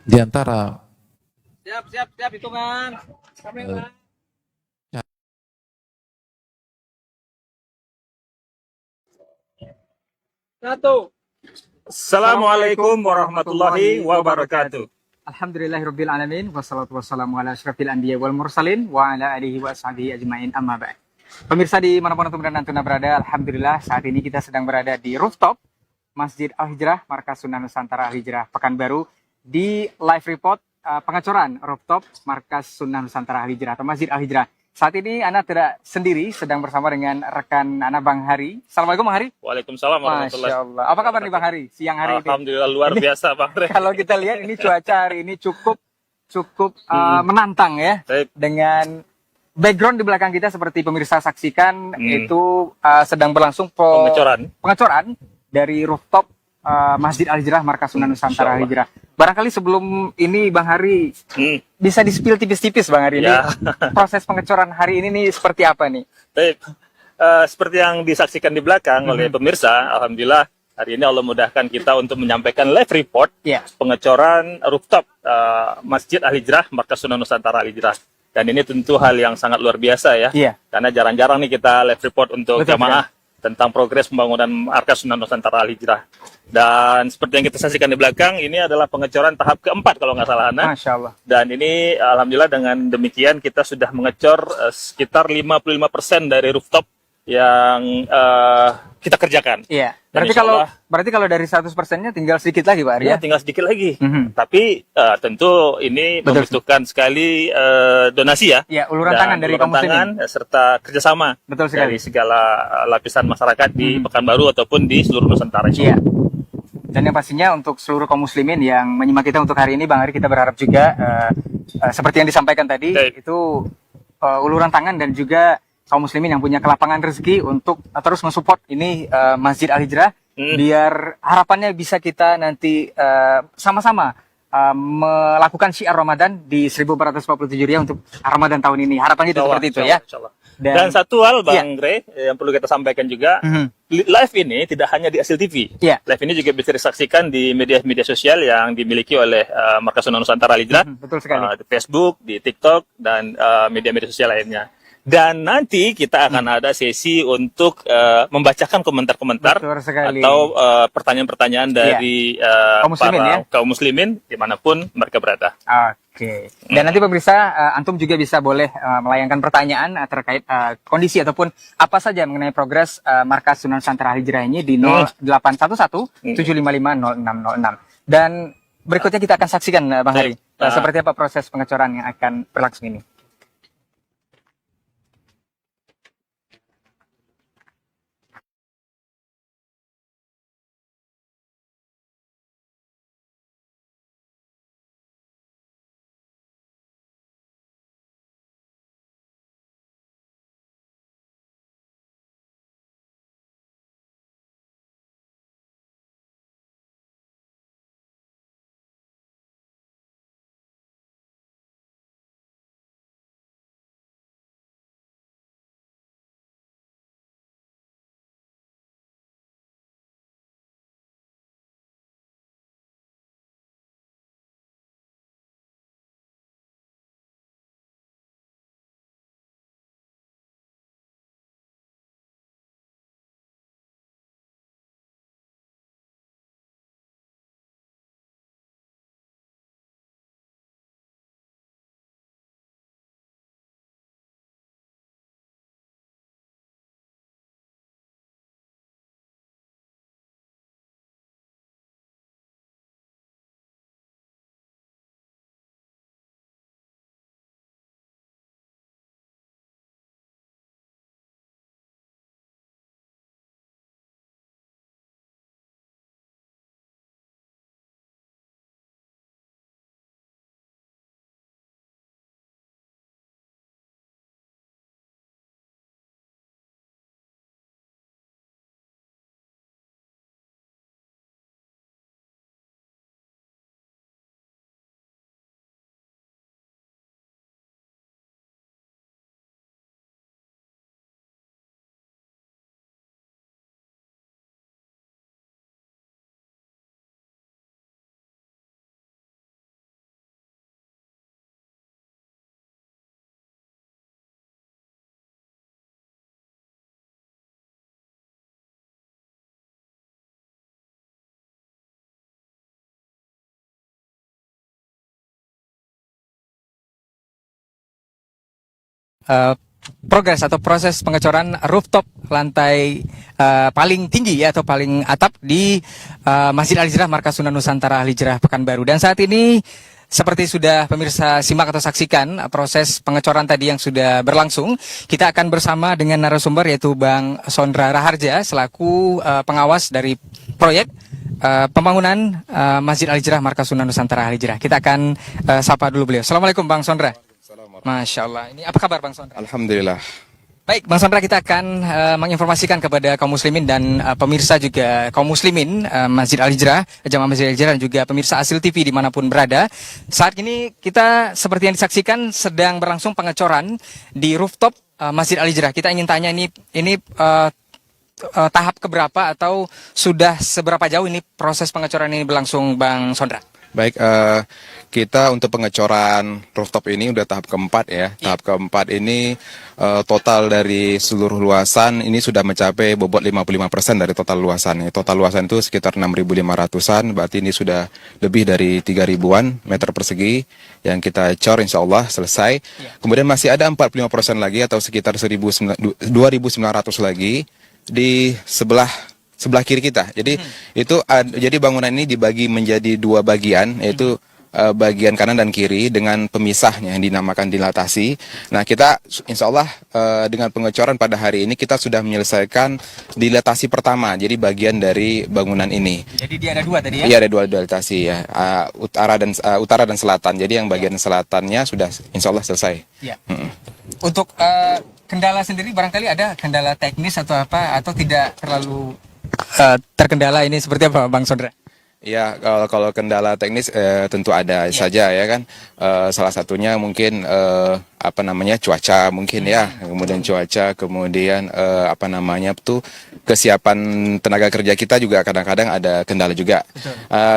Di antara Siap, siap, siap, hitungan. eh, Kamera. Satu. Assalamualaikum warahmatullahi wabarakatuh. Alhamdulillahirabbil alamin wassalatu wassalamu ala asyrafil anbiya wal mursalin wa ala alihi wa ashabihi ajmain amma ba'd. Pemirsa di manapun antum dan antuna berada, alhamdulillah saat ini kita sedang berada di rooftop Masjid Al-Hijrah Markas Sunan Nusantara Al-Hijrah Pekanbaru di live report pengecoran rooftop Markas Sunan Nusantara Al-Hijrah atau Masjid Al-Hijrah. Saat ini Ana tidak sendiri, sedang bersama dengan rekan Ana Bang Hari. Assalamualaikum Bang Hari. Waalaikumsalam warahmatullahi Masya Allah. Apa kabar nih Bang Hari siang hari ini? Alhamdulillah luar Ini biasa Bang Re. kalau kita lihat ini cuaca hari ini cukup cukup menantang ya. Baik. Dengan background di belakang kita seperti pemirsa saksikan itu sedang berlangsung pengecoran dari rooftop Masjid Al-Hijrah Markas Sunan Nusantara Al-Hijrah. Barangkali sebelum ini Bang Hari bisa di-spill tipis-tipis Bang Hari ini Ya. proses pengecoran hari ini nih seperti apa nih? Baik. Seperti yang disaksikan di belakang oleh pemirsa, alhamdulillah hari ini Allah mudahkan kita untuk menyampaikan live report Ya. pengecoran rooftop Masjid Al-Hijrah Markas Sunan Nusantara Al-Hijrah. Dan ini tentu hal yang sangat luar biasa ya. Iya. Karena jarang-jarang nih kita live report untuk Betul, jamaah tentang progres pembangunan Markas Sunan Nusantara Al-Hijrah. Dan seperti yang kita saksikan di belakang, ini adalah pengecoran tahap keempat kalau nggak salah, Hana. Masya Allah. Dan ini alhamdulillah dengan demikian kita sudah mengecor sekitar 55% dari rooftop yang kita kerjakan. Iya. Dan Berarti insya kalau Allah, dari 100%-nya tinggal sedikit lagi Pak Ari ya ya. tinggal sedikit lagi. Mhm. Tapi tentu ini Betul. membutuhkan sekali donasi ya. Ya, uluran Dan tangan dari uluran kaum muslimin. tangan, serta kerjasama Betul sekali. dari segala lapisan masyarakat di Pekanbaru ataupun di seluruh Nusantara. Iya. Dan yang pastinya untuk seluruh kaum muslimin yang menyimak kita untuk hari ini, Bang Ari, kita berharap juga seperti yang disampaikan tadi, Baik. itu uluran tangan dan juga kaum muslimin yang punya kelapangan rezeki untuk terus mensupport ini Masjid Al-Hijrah, biar harapannya bisa kita nanti sama-sama melakukan syiar Ramadan di 1447 Hijriah untuk Ramadan tahun ini. Harapannya itu Insya Allah, seperti itu insya ya. Allah, insya Allah. Dan- Dan satu hal Bang Gray yang perlu kita sampaikan juga, live ini tidak hanya di Asil TV. Iya. Live ini juga bisa disaksikan di media-media sosial yang dimiliki oleh Markas Sunan Nusantara Al-Hijrah. Betul sekali. Di Facebook, di TikTok, dan media-media sosial lainnya. Dan nanti kita akan ada sesi untuk membacakan komentar-komentar Betul sekali. atau pertanyaan-pertanyaan dari Kaum muslimin, para ya. kaum muslimin dimanapun mereka berada. Oke. Dan nanti pemirsa, antum juga bisa boleh melayangkan pertanyaan terkait kondisi ataupun apa saja mengenai progres Markas Sunan Nusantara Al-Hijrah ini di 0811 755 0606. Dan berikutnya kita akan saksikan Bang Hari seperti apa proses pengecoran yang akan berlangsung ini. progres atau proses pengecoran rooftop lantai paling tinggi ya, atau paling atap di Masjid Al-Hijrah Markas Sunan Nusantara Al-Hijrah Pekanbaru. Dan saat ini seperti sudah pemirsa simak atau saksikan proses pengecoran tadi yang sudah berlangsung, kita akan bersama dengan narasumber yaitu Bang Sondra Raharja selaku pengawas dari proyek pembangunan Masjid Al-Hijrah Markas Sunan Nusantara Al-Hijrah. Kita akan sapa dulu beliau. Assalamualaikum Bang Sondra. Masya Allah. Ini apa kabar Bang Sondra? Alhamdulillah. Baik, Bang Sondra, kita akan menginformasikan kepada kaum muslimin dan pemirsa juga kaum muslimin Masjid Al-Hijrah, Jamaah Masjid Al-Hijrah dan juga pemirsa Asil TV dimanapun berada. Saat ini kita seperti yang disaksikan sedang berlangsung pengecoran di rooftop Masjid Al-Hijrah. Kita ingin tanya ini tahap keberapa atau sudah seberapa jauh ini proses pengecoran ini berlangsung Bang Sondra? Baik, kita untuk pengecoran rooftop ini udah tahap keempat ya. Tahap keempat ini total dari seluruh luasan ini sudah mencapai bobot 55% dari total luasan. Total luasan itu sekitar 6.500-an, berarti ini sudah lebih dari 3.000-an meter persegi yang kita cor insya Allah selesai. Kemudian masih ada 45% lagi atau sekitar 2.900 lagi di sebelah kiri kita. Jadi jadi bangunan ini dibagi menjadi dua bagian, yaitu bagian kanan dan kiri dengan pemisahnya yang dinamakan dilatasi. Nah, kita insya Allah dengan pengecoran pada hari ini kita sudah menyelesaikan dilatasi pertama, jadi bagian dari bangunan ini. Jadi dia ada dua tadi ya? Iya, ada dua dilatasi ya, utara dan selatan. Jadi yang bagian selatannya sudah insya Allah selesai. Ya. Untuk kendala sendiri barangkali ada kendala teknis atau apa, atau tidak terlalu terkendala ini seperti apa Bang Sondra? Ya, kalau kendala teknis tentu ada saja ya kan. Salah satunya mungkin cuaca mungkin ya. Kemudian cuaca, kemudian kesiapan tenaga kerja kita juga kadang-kadang ada kendala juga.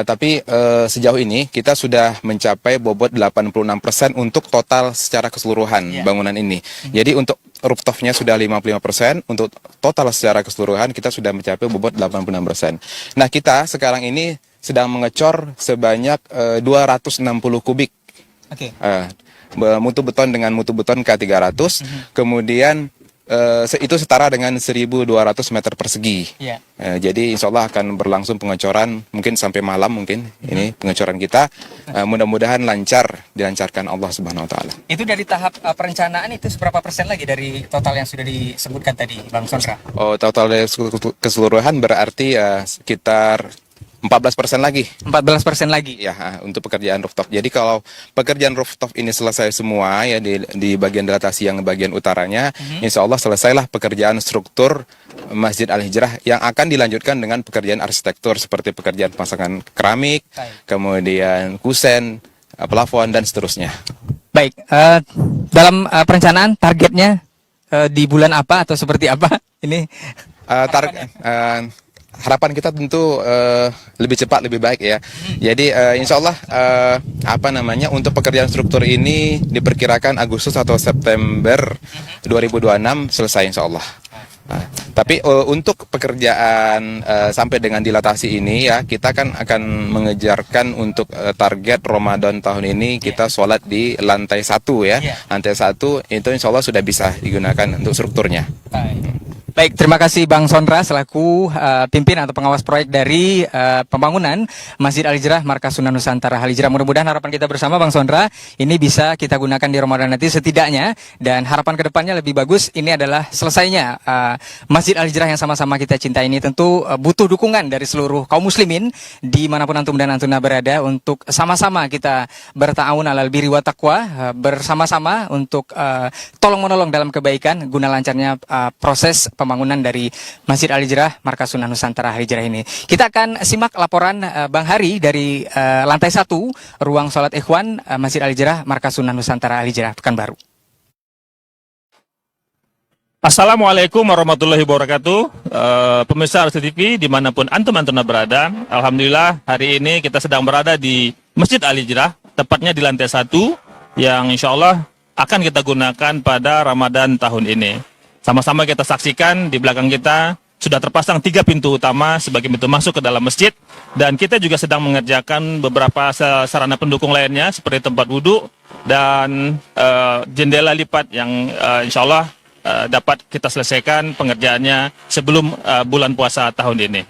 Tapi sejauh ini kita sudah mencapai bobot 86% untuk total secara keseluruhan bangunan ini. Jadi untuk rooftopnya sudah 55%, untuk total secara keseluruhan kita sudah mencapai bobot 86%. Nah, kita sekarang ini sedang mengecor sebanyak 260 kubik. Mutu beton dengan mutu beton K300, kemudian itu setara dengan 1.200 meter persegi. Jadi insya Allah akan berlangsung pengecoran mungkin sampai malam mungkin ini pengecoran kita. Mudah-mudahan dilancarkan Allah Subhanahu Wa Taala. Itu dari tahap perencanaan itu seberapa persen lagi dari total yang sudah disebutkan tadi Bang Sondra? Oh, total dari keseluruhan berarti sekitar 14% lagi. 14% lagi? Ya, untuk pekerjaan rooftop. Jadi kalau pekerjaan rooftop ini selesai semua ya di bagian dilatasi yang bagian utaranya, insya Allah selesailah pekerjaan struktur Masjid Al-Hijrah yang akan dilanjutkan dengan pekerjaan arsitektur seperti pekerjaan pemasangan keramik, kemudian kusen, plafon dan seterusnya. Baik, dalam perencanaan targetnya di bulan apa atau seperti apa ini? Harapan kita tentu lebih cepat lebih baik ya. Jadi insya Allah untuk pekerjaan struktur ini diperkirakan Agustus atau September 2026 selesai insya Allah. Tapi untuk pekerjaan sampai dengan dilatasi ini ya, kita kan akan mengejarkan untuk target Ramadan tahun ini kita sholat di lantai 1 ya. Lantai 1 itu insya Allah sudah bisa digunakan untuk strukturnya. Baik, terima kasih Bang Sondra selaku pimpinan atau pengawas proyek dari pembangunan Masjid Al-Hijrah Markas Sunan Nusantara Al-Hijrah. Mudah-mudahan harapan kita bersama Bang Sondra ini bisa kita gunakan di Ramadan nanti setidaknya, dan harapan kedepannya lebih bagus. Ini adalah selesainya Masjid Al-Hijrah yang sama-sama kita cintai ini. Tentu butuh dukungan dari seluruh kaum muslimin dimanapun antum dan antuna berada untuk sama-sama kita berta'awun alal birri wa taqwa, bersama-sama untuk tolong-menolong dalam kebaikan guna lancarnya proses pembangunan dari Masjid Al-Hijrah Markas Sunan Nusantara Al-Hijrah ini. Kita akan simak laporan Bang Hari dari lantai 1 ruang sholat ikhwan Masjid Al-Hijrah Markas Sunan Nusantara Al-Hijrah Pekanbaru. Assalamualaikum warahmatullahi wabarakatuh. Pemirsa Asil TV dimanapun antum-antuna berada, alhamdulillah hari ini kita sedang berada di Masjid Al-Hijrah, tepatnya di lantai 1 yang insya Allah akan kita gunakan pada Ramadan tahun ini. Sama-sama kita saksikan di belakang kita sudah terpasang 3 pintu utama sebagai pintu masuk ke dalam masjid, dan kita juga sedang mengerjakan beberapa sarana pendukung lainnya seperti tempat wudhu, dan jendela lipat yang insya Allah dapat kita selesaikan pengerjaannya sebelum bulan puasa tahun ini.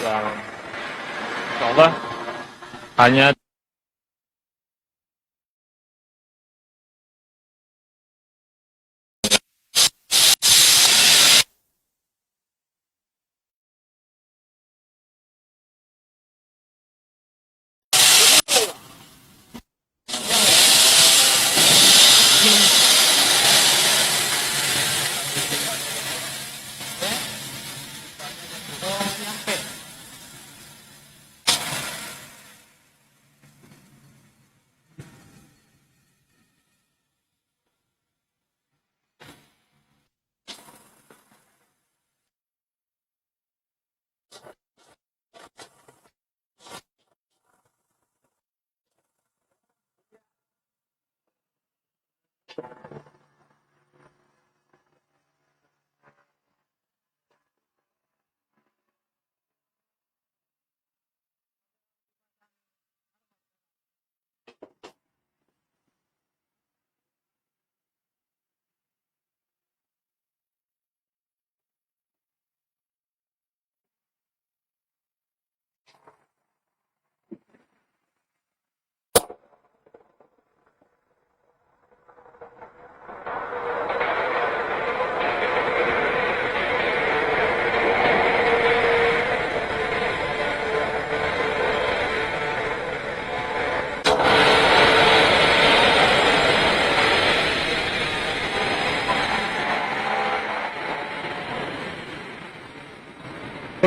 Yang insya Allah hanya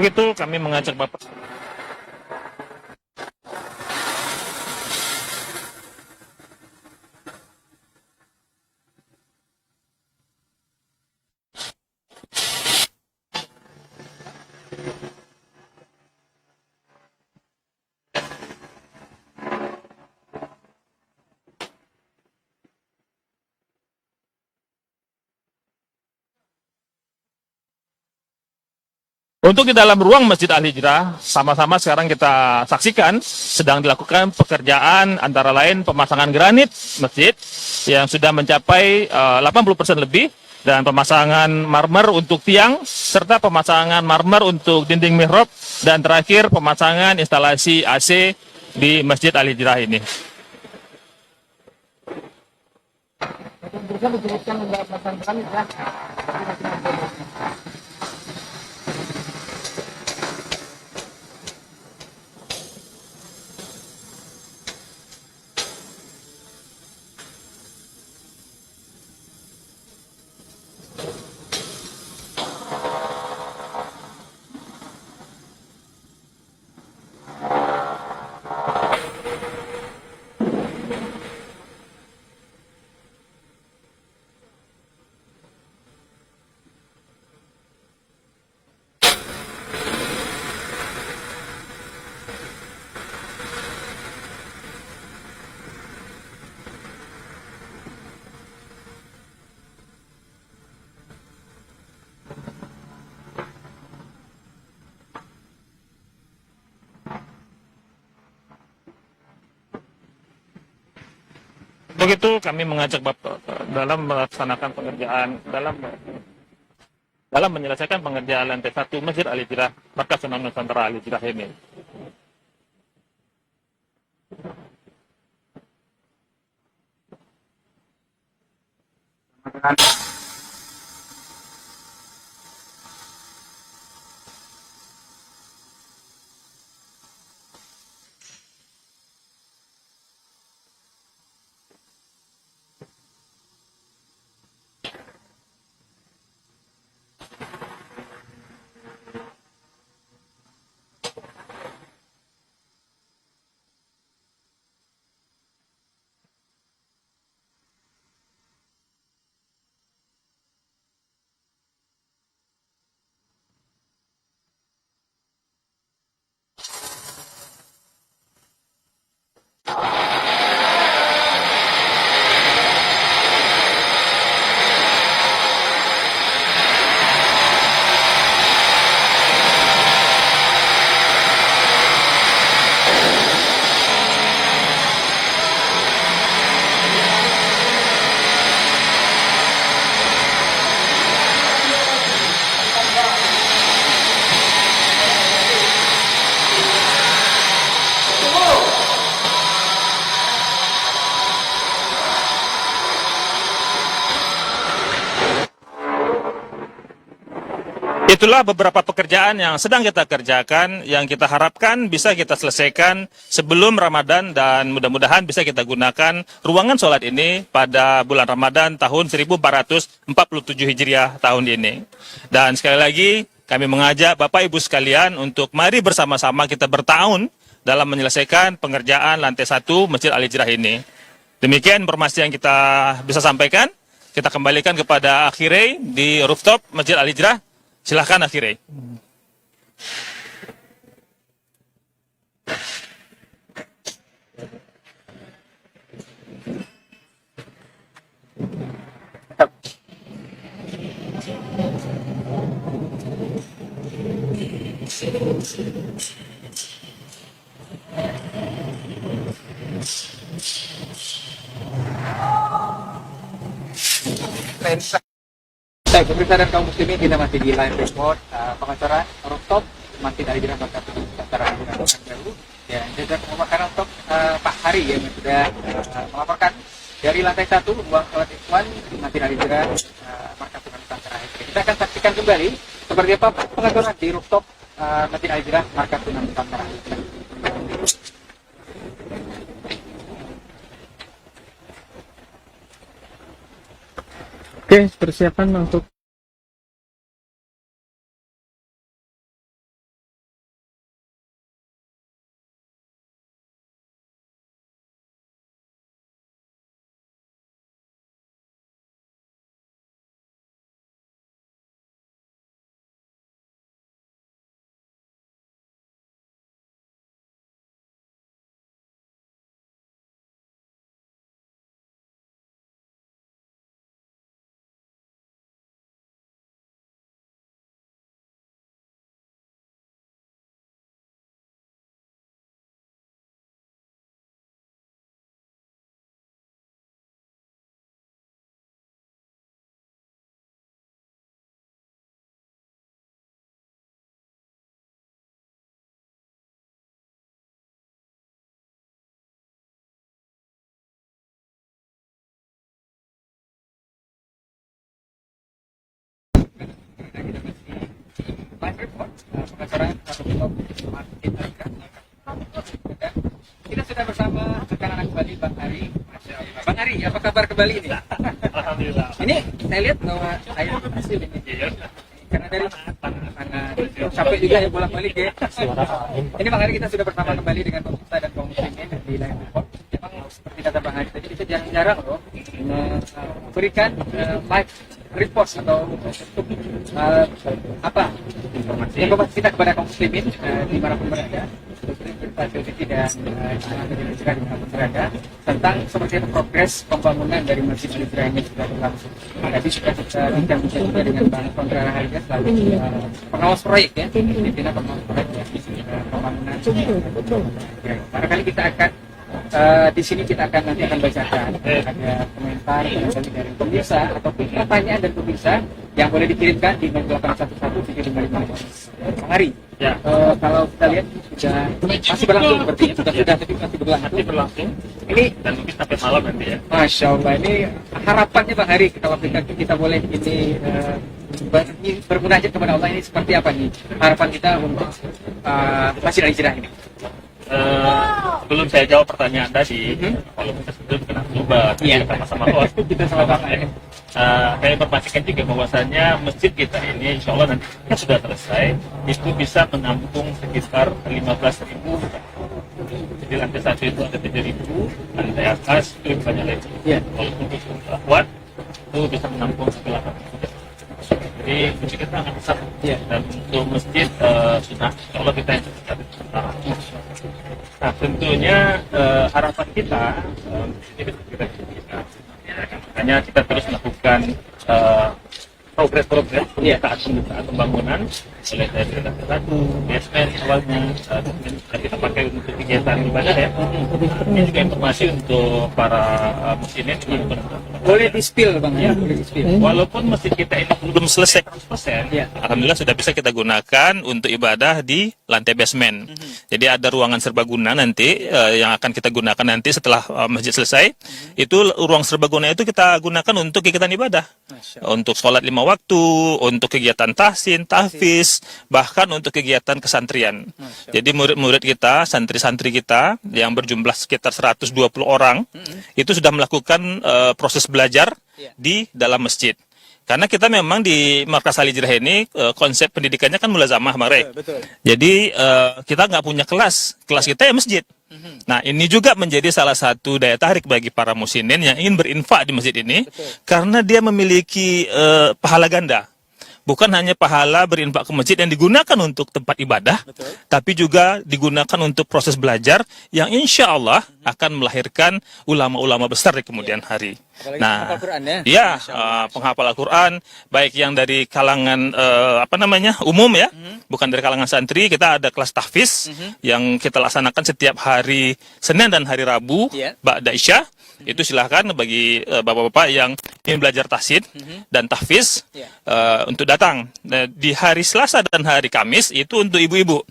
begitu kami mengajak Bapak. Untuk di dalam ruang Masjid Al-Hijrah, sama-sama sekarang kita saksikan sedang dilakukan pekerjaan antara lain pemasangan granit masjid yang sudah mencapai 80% lebih dan pemasangan marmer untuk tiang serta pemasangan marmer untuk dinding mihrab dan terakhir pemasangan instalasi AC di Masjid Al-Hijrah ini. Begitu kami mengajak Bapak dalam melaksanakan pengerjaan dalam menyelesaikan pengerjaan lantai 1 Masjid Al-Hijrah Markas Sunan Nusantara Al-Hijrah ini. Itulah beberapa pekerjaan yang sedang kita kerjakan, yang kita harapkan bisa kita selesaikan sebelum Ramadan, dan mudah-mudahan bisa kita gunakan ruangan sholat ini pada bulan Ramadan tahun 1447 Hijriah tahun ini. Dan sekali lagi kami mengajak Bapak Ibu sekalian untuk mari bersama-sama kita bertahun dalam menyelesaikan pengerjaan lantai 1 Masjid Al-Hijrah ini. Demikian informasi yang kita bisa sampaikan. Kita kembalikan kepada Akhire di rooftop Masjid Al-Hijrah. Silahkan Akhire. Baik, pemirsa dan kaum muslimin, kita masih di live report pengacara rooftop Masjid Al-Hijrah Barakatul Nusantara baru. Dan juga pemakaran untuk Pak Hari yang sudah melaporkan dari lantai 1 ruang sholat ikhwan di Masjid Al-Hijrah Barakatul Nusantara. Kita akan saksikan kembali seperti apa pengaturan di rooftop Masjid Al-Hijrah Barakatul Nusantara. Oke, persiapan untuk live report pengacara rooftop Masjid Al-Hijrah. Kita sudah bersama rekan-rekan kembali Bang Hari. Masya Allah. Bang Hari, apa kabar kembali ini? Alhamdulillah. Ini saya lihat bahwa air hasil ini. Karena dari sampai juga ya bolak-balik ya. Ini Bang Hari, kita sudah bersama kembali dengan pemirsa dan kaum muslimin di live report. Memang seperti kata Bang Hari tadi, kita jarang-jarang loh memberikan live report atau apa informasi kita kepada kaum muslimin di mana pun berada, tidak dimanapun berada, tentang seperti apa progres pembangunan dari Masjid Al-Hijrah ini sudah berlangsung. Tadi sudah kita bincang-bincang juga dengan Bang Kontra Harga selalu pengawas proyek ya, pimpinan pengawas proyek ya, pembangunan. Barangkali kita akan di sini kita akan nanti akan bacakan ada komentar dari pemirsa ataupun pertanyaan dari pemirsa yang boleh dikirimkan di 0811 Bang Hari. Ya. Kalau kita lihat sudah masih berlangsung sepertinya sudah tapi masih berlangsung. Ini Dan mungkin sampai malam nanti ya. Masya Allah, ini harapannya Bang Hari kalau kita boleh ini bermunajat kepada Allah, ini seperti apa nih harapan kita untuk Masjid Al-Hijrah ini? Sebelum saya jawab pertanyaan tadi, kalau kita sebelum kena coba kita sama-sama host, Kita sama-sama ya. saya informasikan juga bahwasannya masjid kita ini insya Allah nanti sudah selesai, itu bisa menampung sekitar 15.000. Jadi lantai 1 itu ada 7.000, lantai atas itu lebih banyak lagi. Kalau untuk kuat itu bisa menampung sekitar 8.000. Jadi masjid kita sangat besar. Dan untuk masjid sudah insya Allah kita yang sementara. Nah tentunya harapan kita ini kita makanya kita terus melakukan progres saat pembangunan mulai dari lantai 1, basement awalnya, dan kita pakai untuk kegiatan ibadah ya. Ini juga informasi untuk para muslimin. Boleh di-spill Bang ya, boleh di-spill. Walaupun masjid kita ini belum selesai 100%, alhamdulillah sudah bisa kita gunakan untuk ibadah di lantai basement. Jadi ada ruangan serbaguna nanti yang akan kita gunakan nanti setelah masjid selesai. Itu ruang serbaguna itu kita gunakan untuk kegiatan ibadah. Untuk sholat 5 waktu untuk kegiatan tahsin, tahfiz, bahkan untuk kegiatan kesantrian. Jadi murid-murid kita, santri-santri kita yang berjumlah sekitar 120 orang itu sudah melakukan proses belajar di dalam masjid. Karena kita memang di Markas Al Hijrah ini konsep pendidikannya kan mulazamah, Bang Rey. Jadi kita nggak punya kelas kita ya masjid. Nah, ini juga menjadi salah satu daya tarik bagi para muslimin yang ingin berinfak di masjid ini, karena dia memiliki pahala ganda. Bukan hanya pahala berinfak ke masjid yang digunakan untuk tempat ibadah, tapi juga digunakan untuk proses belajar yang insya Allah akan melahirkan ulama-ulama besar di kemudian hari. Apalagi Nah, penghafal Quran ya? ya, penghafal Al-Quran, baik yang dari kalangan umum ya, bukan dari kalangan santri. Kita ada kelas tahfiz yang kita laksanakan setiap hari Senin dan hari Rabu, ba'da Isya. Itu silahkan bagi bapak-bapak yang ingin belajar tahsin dan tahfiz untuk datang. Nah, di hari Selasa dan hari Kamis itu untuk ibu-ibu.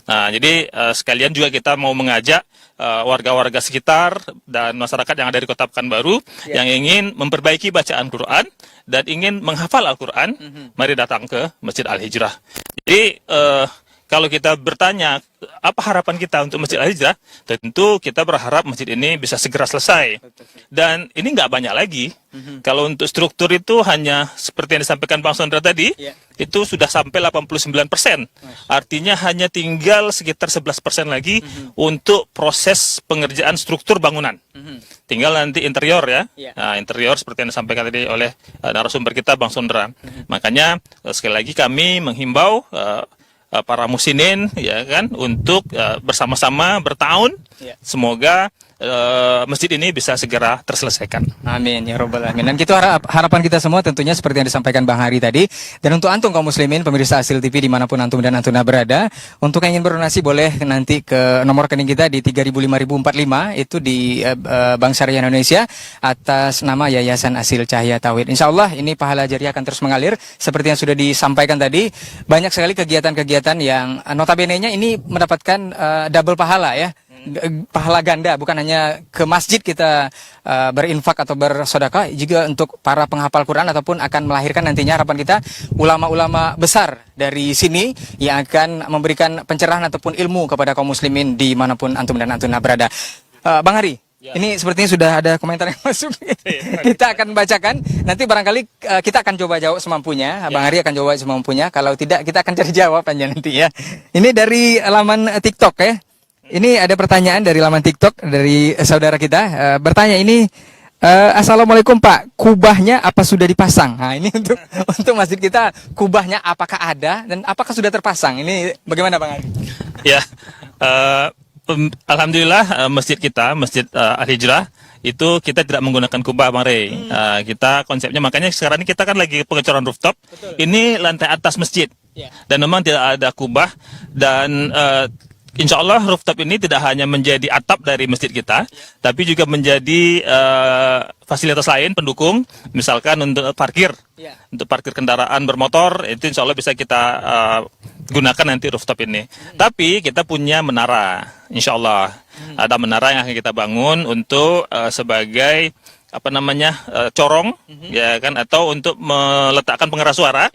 Nah, jadi sekalian juga kita mau mengajak warga-warga sekitar dan masyarakat yang ada di Kota Pekanbaru yang ingin memperbaiki bacaan Quran dan ingin menghafal Al-Quran, mari datang ke Masjid Al Hijrah. Jadi kalau kita bertanya apa harapan kita untuk Masjid Al Hijrah, tentu kita berharap masjid ini bisa segera selesai. Dan ini nggak banyak lagi. Kalau untuk struktur itu hanya seperti yang disampaikan Bang Sondra tadi, itu sudah sampai 89%. Artinya hanya tinggal sekitar 11% lagi untuk proses pengerjaan struktur bangunan. Tinggal nanti interior ya. Nah, interior seperti yang disampaikan tadi oleh narasumber kita Bang Sondra. Makanya sekali lagi kami menghimbau para muslimin ya kan untuk bersama-sama bertahun, semoga masjid ini bisa segera terselesaikan. Amin ya robbal alamin. Dan itu harapan kita semua tentunya seperti yang disampaikan Bang Hari tadi. Dan untuk antum kaum muslimin pemirsa Asil TV dimanapun antum dan antuna berada, untuk yang ingin berdonasi boleh nanti ke nomor rekening kita di 3.000.545 itu di Bank Syariah Indonesia atas nama Yayasan Asil Cahaya Tauhid. Insya Allah ini pahala jariah akan terus mengalir seperti yang sudah disampaikan tadi. Banyak sekali kegiatan-kegiatan yang notabene-nya ini mendapatkan double pahala ya. Pahala ganda, bukan hanya ke masjid kita berinfak atau bersedekah, juga untuk para penghafal Quran ataupun akan melahirkan nantinya harapan kita ulama-ulama besar dari sini yang akan memberikan pencerahan ataupun ilmu kepada kaum muslimin dimanapun antum dan antuna berada. Bang Hari, ini sepertinya sudah ada komentar yang masuk. Kita akan bacakan. Nanti barangkali kita akan coba jawab semampunya. Bang Hari akan jawab semampunya. Kalau tidak, kita akan cari jawabannya nanti ya. Ini dari laman TikTok ya. Ini ada pertanyaan dari laman TikTok dari saudara kita. Bertanya ini, Assalamualaikum Pak, kubahnya apa sudah dipasang? Nah ini untuk masjid kita, kubahnya apakah ada dan apakah sudah terpasang? Ini bagaimana Bang Ari? Ya, alhamdulillah masjid kita, Masjid Al Hijrah, itu kita tidak menggunakan kubah, Bang Rey. Kita konsepnya, makanya sekarang ini kita kan lagi pengecoran rooftop. Ini lantai atas masjid. Dan memang tidak ada kubah. Dan insya Allah rooftop ini tidak hanya menjadi atap dari masjid kita, tapi juga menjadi fasilitas lain pendukung, misalkan untuk parkir kendaraan bermotor, itu insya Allah bisa kita gunakan nanti rooftop ini. Tapi kita punya menara, insya Allah ada menara yang akan kita bangun untuk sebagai corong, ya kan, atau untuk meletakkan pengeras suara.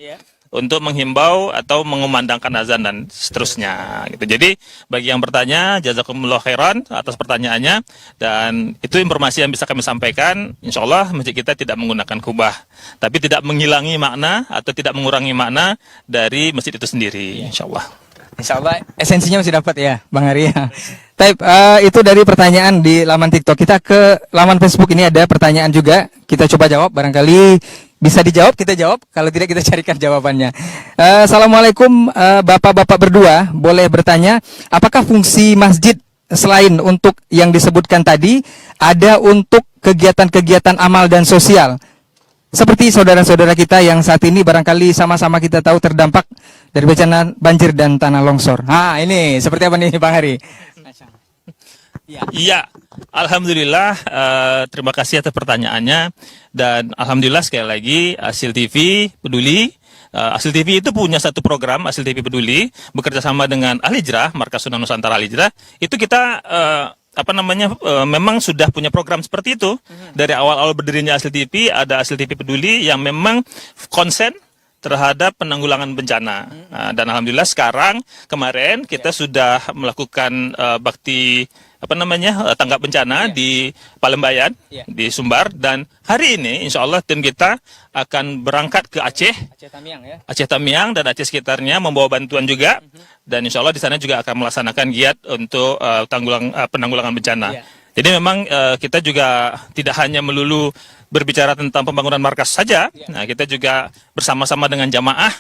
Untuk menghimbau atau mengumandangkan azan dan seterusnya gitu. Jadi bagi yang bertanya, jazakumullah khairan atas pertanyaannya, dan itu informasi yang bisa kami sampaikan. Insya Allah masjid kita tidak menggunakan kubah, tapi tidak menghilangi makna atau tidak mengurangi makna dari masjid itu sendiri. Insya Allah. Insya Allah esensinya masih dapat ya Bang Ari. Taib, itu dari pertanyaan di laman TikTok. Kita ke laman Facebook, ini ada pertanyaan juga. Kita coba jawab, barangkali bisa dijawab, kita jawab. Kalau tidak, kita carikan jawabannya. Assalamualaikum bapak-bapak berdua. Boleh bertanya, apakah fungsi masjid selain untuk yang disebutkan tadi, ada untuk kegiatan-kegiatan amal dan sosial? Seperti saudara-saudara kita yang saat ini barangkali sama-sama kita tahu terdampak dari bencana banjir dan tanah longsor. Nah ini, seperti apa nih Bang Hari? Iya, alhamdulillah, terima kasih atas pertanyaannya, dan alhamdulillah sekali lagi Asil TV peduli. Asil TV itu punya satu program, Asil TV peduli, bekerja sama dengan Al Hijrah, Markas Sunnah Nusantara Al Hijrah. Itu kita memang sudah punya program seperti itu. Dari awal-awal berdirinya Asil TV, ada Asil TV peduli yang memang konsen terhadap penanggulangan bencana. Dan alhamdulillah sekarang kemarin kita sudah melakukan bakti tanggap bencana di Palembayan, di Sumbar, dan hari ini insya Allah tim kita akan berangkat ke Aceh, Aceh Tamiang dan Aceh sekitarnya membawa bantuan juga, dan insya Allah di sana juga akan melaksanakan giat untuk penanggulangan bencana. Jadi memang kita juga tidak hanya melulu berbicara tentang pembangunan markas saja, nah kita juga bersama-sama dengan jamaah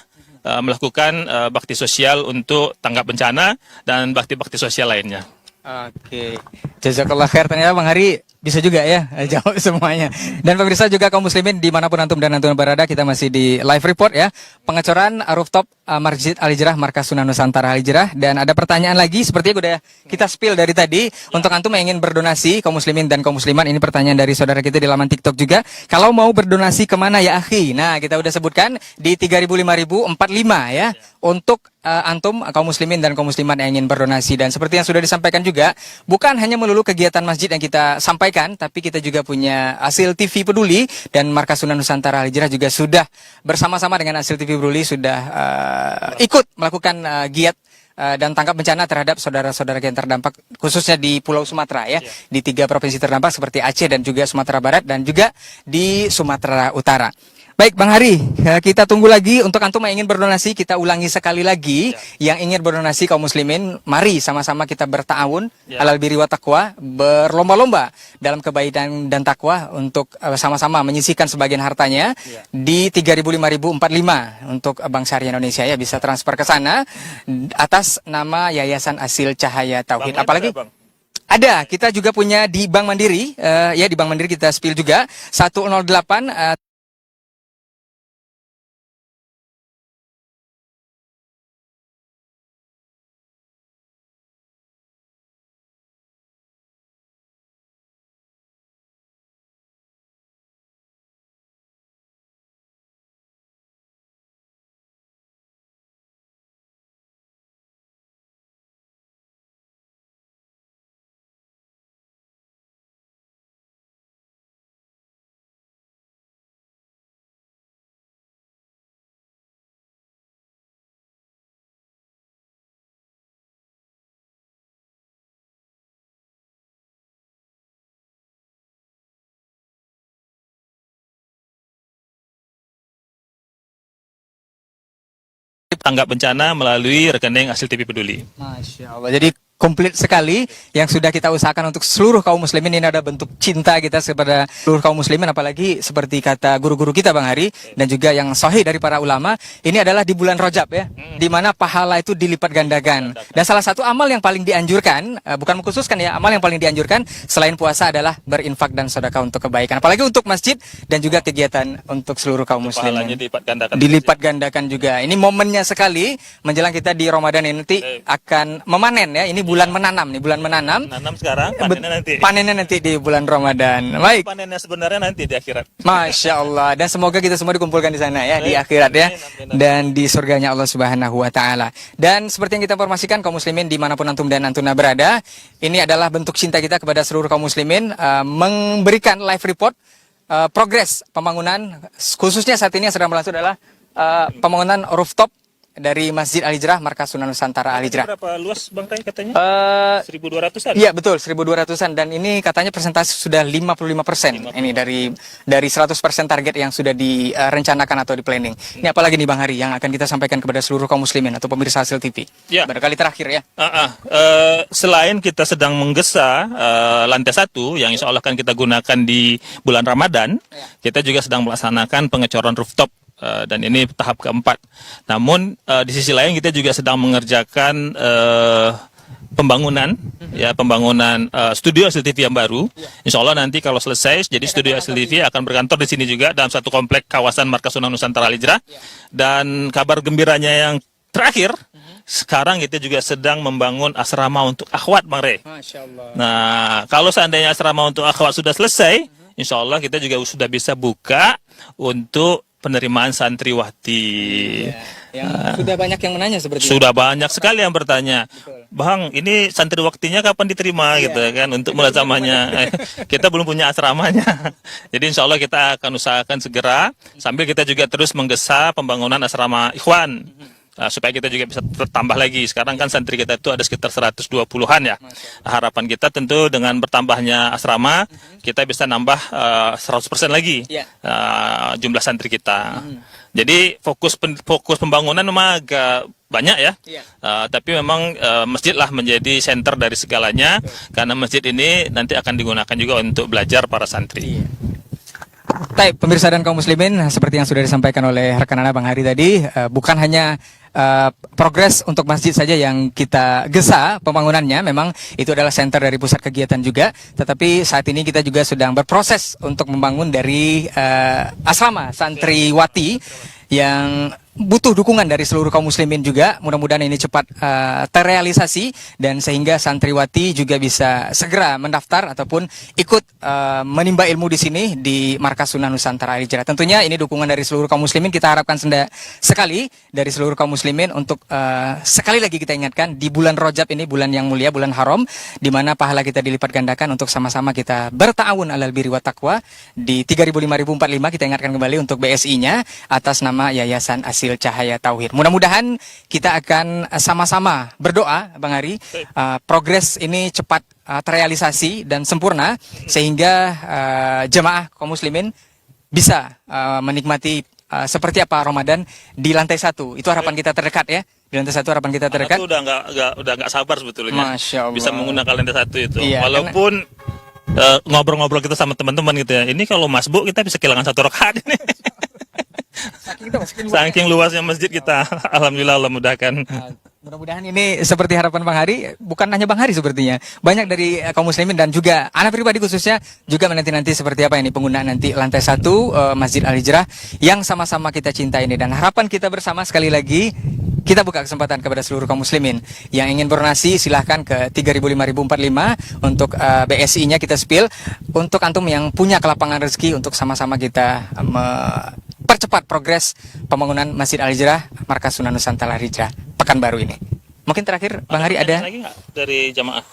melakukan bakti sosial untuk tanggap bencana dan bakti-bakti sosial lainnya. Oke, jazakallah khair. Ternyata Bang Hari bisa juga ya jawab semuanya. Dan pemirsa juga kaum muslimin dimanapun antum dan antum berada, kita masih di live report ya, pengecoran rooftop Masjid Al Hijrah Markas Sunan Nusantara Al Hijrah. Dan ada pertanyaan lagi seperti yang udah kita spill dari tadi, untuk antum yang ingin berdonasi kaum muslimin dan kaum muslimat. Ini pertanyaan dari saudara kita di laman TikTok juga, kalau mau berdonasi kemana ya akhi? Nah, kita udah sebutkan di 3.000, 5.000, 45 ya, untuk antum kaum muslimin dan kaum muslimat yang ingin berdonasi. Dan seperti yang sudah disampaikan juga, bukan hanya melulu kegiatan masjid yang kita sampaikan, tapi kita juga punya Asil TV Peduli, dan Markas Sunan Nusantara Al Hijrah juga sudah bersama-sama dengan Asil TV Peduli sudah ikut melakukan giat dan tangkap bencana terhadap saudara-saudara yang terdampak, khususnya di Pulau Sumatera ya, di 3 provinsi terdampak seperti Aceh dan juga Sumatera Barat dan juga di Sumatera Utara. Baik Bang Hari, kita tunggu lagi untuk antum yang ingin berdonasi. Kita ulangi sekali lagi, yang ingin berdonasi kaum muslimin, mari sama-sama kita berta'awun alal birri wa taqwa, berlomba-lomba dalam kebaikan dan takwa untuk sama-sama menyisihkan sebagian hartanya di 3.000, 5.000, 45 untuk Bank Syariah Indonesia ya, bisa transfer ke sana atas nama Yayasan Asil Cahaya Tauhid. Apalagi ada, kita juga punya di Bank Mandiri, ya di Bank Mandiri kita spill juga 108 tanggap bencana melalui rekening Asil TV Peduli. Masya Allah. Jadi komplit sekali yang sudah kita usahakan untuk seluruh kaum muslimin. Ini ada bentuk cinta kita kepada seluruh kaum muslimin, apalagi seperti kata guru-guru kita Bang Hari dan juga yang sahih dari para ulama, ini adalah di bulan Rajab ya, di mana pahala itu dilipat gandakan. Dan salah satu amal yang paling dianjurkan, bukan mengkhususkan ya, amal yang paling dianjurkan selain puasa adalah berinfak dan sedekah untuk kebaikan, apalagi untuk masjid dan juga kegiatan untuk seluruh kaum muslimin. Dilipat gandakan juga. Ini momennya sekali menjelang kita di Ramadan ini nanti akan memanen ya. Ini bulan menanam nih, bulan menanam. Menanam sekarang, panennya nanti. Panennya nanti di bulan Ramadan. Baik. Panennya sebenarnya nanti di akhirat. Masya Allah. Dan semoga kita semua dikumpulkan di sana ya, di akhirat ya, dan di surganya Allah Subhanahu Wa Taala. Dan seperti yang kita informasikan kaum muslimin dimanapun antum dan antuna berada, ini adalah bentuk cinta kita kepada seluruh kaum muslimin, memberikan live report progres pembangunan, khususnya saat ini yang sedang berlangsung adalah pembangunan rooftop dari Masjid Al Hijrah Markas Sunan Nusantara Al Hijrah. Berapa luas Bang Kai katanya? 1.200-an. Iya betul, 1.200-an, dan ini katanya persentase sudah 55%. Ini dari 100% target yang sudah direncanakan atau di planning. Ini apalagi nih Bang Hari yang akan kita sampaikan kepada seluruh kaum muslimin atau pemirsa Asil TV. Ya. Barangkali terakhir ya. Selain kita sedang menggesa lantai 1 yang insya Allah akan kita gunakan di bulan Ramadan, kita juga sedang melaksanakan pengecoran rooftop. Dan ini tahap keempat. Namun di sisi lain kita juga sedang mengerjakan pembangunan studio Asil TV yang baru. Insya Allah nanti kalau selesai, jadi studio Asil TV akan berkantor di sini juga dalam satu komplek kawasan Markas Sunan Nusantara Al Hijrah. Dan kabar gembiranya yang terakhir, sekarang kita juga sedang membangun asrama untuk akhwat, Bang Re. Masya Allah. Nah, kalau seandainya asrama untuk akhwat sudah selesai, insya Allah kita juga sudah bisa buka untuk penerimaan santriwati. Yang sudah banyak yang menanya seperti itu. Sudah banyak sekali yang bertanya. Betul. Bang, ini santri waktinya kapan diterima gitu kan untuk mulazamahnya. Kita belum punya asramanya. Jadi insya Allah kita akan usahakan segera sambil kita juga terus menggesa pembangunan asrama ikhwan. Supaya kita juga bisa bertambah lagi. Sekarang kan santri kita itu ada sekitar 120-an ya. Harapan kita tentu dengan bertambahnya asrama, kita bisa nambah 100% lagi jumlah santri kita. Jadi fokus pembangunan memang agak banyak ya. Tapi memang masjid lah menjadi center dari segalanya. Karena masjid ini nanti akan digunakan juga untuk belajar para santri. Baik, pemirsa dan kaum muslimin, seperti yang sudah disampaikan oleh rekan Anda Bang Hari tadi, bukan hanya progres untuk masjid saja yang kita gesa pembangunannya, memang itu adalah center dari pusat kegiatan juga, tetapi saat ini kita juga sedang berproses untuk membangun dari asrama santriwati yang butuh dukungan dari seluruh kaum muslimin juga. Mudah-mudahan ini cepat terrealisasi dan sehingga santriwati juga bisa segera mendaftar ataupun ikut menimba ilmu di sini di Markas Sunnah Nusantara Al Hijrah. Tentunya ini dukungan dari seluruh kaum muslimin. Kita harapkan sekali dari seluruh kaum muslimin untuk sekali lagi kita ingatkan di bulan Rajab ini, bulan yang mulia, bulan haram, di mana pahala kita dilipat gandakan untuk sama-sama kita berta'awun alal birri wa taqwa di 3000-5045. Kita ingatkan kembali untuk BSI-nya atas nama Yayasan Hasil Cahaya Tauhid. Mudah-mudahan kita akan sama-sama berdoa, Bang Hari, progres ini cepat terrealisasi dan sempurna sehingga jemaah kaum muslimin bisa menikmati seperti apa Ramadan di lantai 1. Itu harapan kita terdekat ya. Di lantai 1 harapan kita terdekat. Aku udah nggak sabar sebetulnya. Masya Allah. Bisa menggunakan lantai 1 itu. Iya, walaupun ngobrol-ngobrol kita sama teman-teman gitu ya. Ini kalau masbuk kita bisa kehilangan 1 rakaat ini. Saking luasnya masjid kita. Alhamdulillah Allah mudahkan. Mudah-mudahan ini seperti harapan Bang Hari, bukan hanya Bang Hari sepertinya. Banyak dari kaum muslimin dan juga anak pribadi khususnya juga menanti-nanti seperti apa ini penggunaan nanti lantai 1 Masjid Al Hijrah yang sama-sama kita cinta ini. Dan harapan kita bersama sekali lagi, kita buka kesempatan kepada seluruh kaum muslimin yang ingin berdonasi silahkan ke 3000-5045 untuk BSI-nya kita spill. Untuk antum yang punya kelapangan rezeki untuk sama-sama kita percepat progres pembangunan Masjid Al Hijrah Markas Sunnah Nusantara Al Hijrah Pekanbaru ini. Mungkin terakhir Bang Hari ada lagi nggak dari jamaah?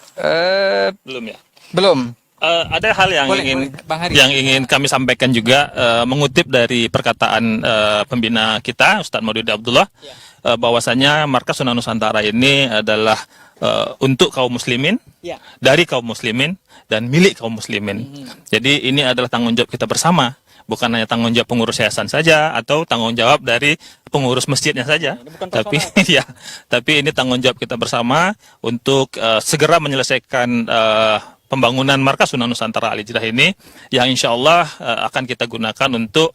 Belum ya? Belum. Ada hal yang Boleh, Bang Hari. yang ingin kami sampaikan juga, mengutip dari perkataan pembina kita Ustadz Maududi Abdullah, bahwasanya Markas Sunnah Nusantara ini adalah untuk kaum muslimin, dari kaum muslimin dan milik kaum muslimin. Jadi ini adalah tanggung jawab kita bersama. Bukan hanya tanggung jawab pengurus yayasan saja atau tanggung jawab dari pengurus masjidnya saja, tapi tapi ini tanggung jawab kita bersama untuk segera menyelesaikan pembangunan Markas Sunnah Nusantara Al Hijrah ini yang insya Allah akan kita gunakan untuk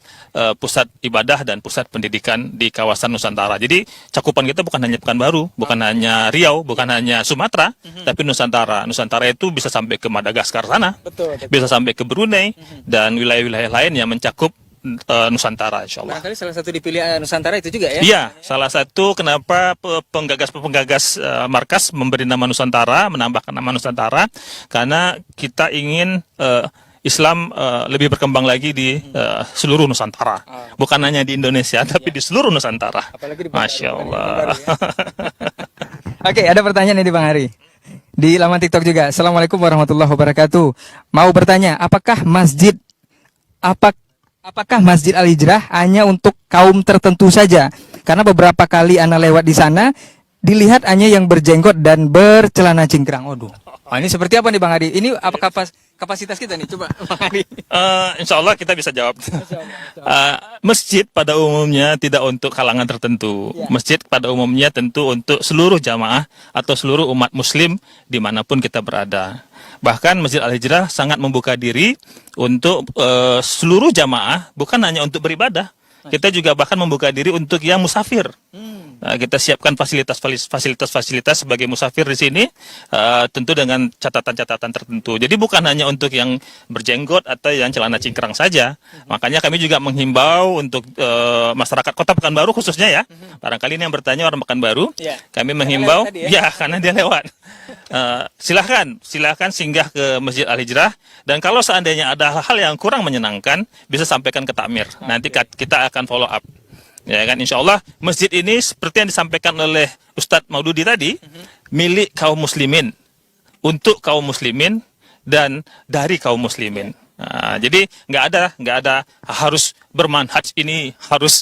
pusat ibadah dan pusat pendidikan di kawasan Nusantara. Jadi cakupan kita bukan hanya Pekanbaru, bukan hanya Riau, bukan hanya Sumatera, tapi Nusantara. Nusantara itu bisa sampai ke Madagaskar sana, bisa sampai ke Brunei dan wilayah-wilayah lain yang mencakup Nusantara, insya Allah. Barangkali salah satu dipilih Nusantara itu juga ya? Iya, salah satu kenapa penggagas markas memberi nama Nusantara, menambahkan nama Nusantara, karena kita ingin Islam lebih berkembang lagi di seluruh Nusantara, bukan hanya di Indonesia, tapi di seluruh Nusantara. Masya Allah. Oke, ada pertanyaan nih Bang Hari. Di laman TikTok juga. Assalamualaikum warahmatullahi wabarakatuh. Mau bertanya, apakah Masjid Al Hijrah hanya untuk kaum tertentu saja? Karena beberapa kali ana lewat di sana, dilihat hanya yang berjenggot dan bercelana cingkrang. Waduh. Ini seperti apa nih Bang Hari? Ini apa kapasitas kita nih? Coba Bang Hari. Insya Allah kita bisa jawab. Masjid pada umumnya tidak untuk kalangan tertentu. Masjid pada umumnya tentu untuk seluruh jamaah atau seluruh umat muslim dimanapun kita berada. Bahkan Masjid Al Hijrah sangat membuka diri untuk seluruh jamaah, bukan hanya untuk beribadah. Kita juga bahkan membuka diri untuk yang musafir. Kita siapkan fasilitas sebagai musafir di sini, tentu dengan catatan-catatan tertentu. Jadi bukan hanya untuk yang berjenggot atau yang celana cingkrang saja. Makanya kami juga menghimbau untuk masyarakat Kota Pekanbaru khususnya ya. Barangkali ini yang bertanya orang Pekanbaru, kami menghimbau, karena dia lewat. Silahkan singgah ke Masjid Al Hijrah, dan kalau seandainya ada hal yang kurang menyenangkan, bisa sampaikan ke takmir. Nanti kita akan follow up. Ya kan, insya Allah masjid ini seperti yang disampaikan oleh Ustadz Maududi tadi, milik kaum muslimin, untuk kaum muslimin dan dari kaum muslimin. Nah, jadi nggak ada harus bermanhaj ini, harus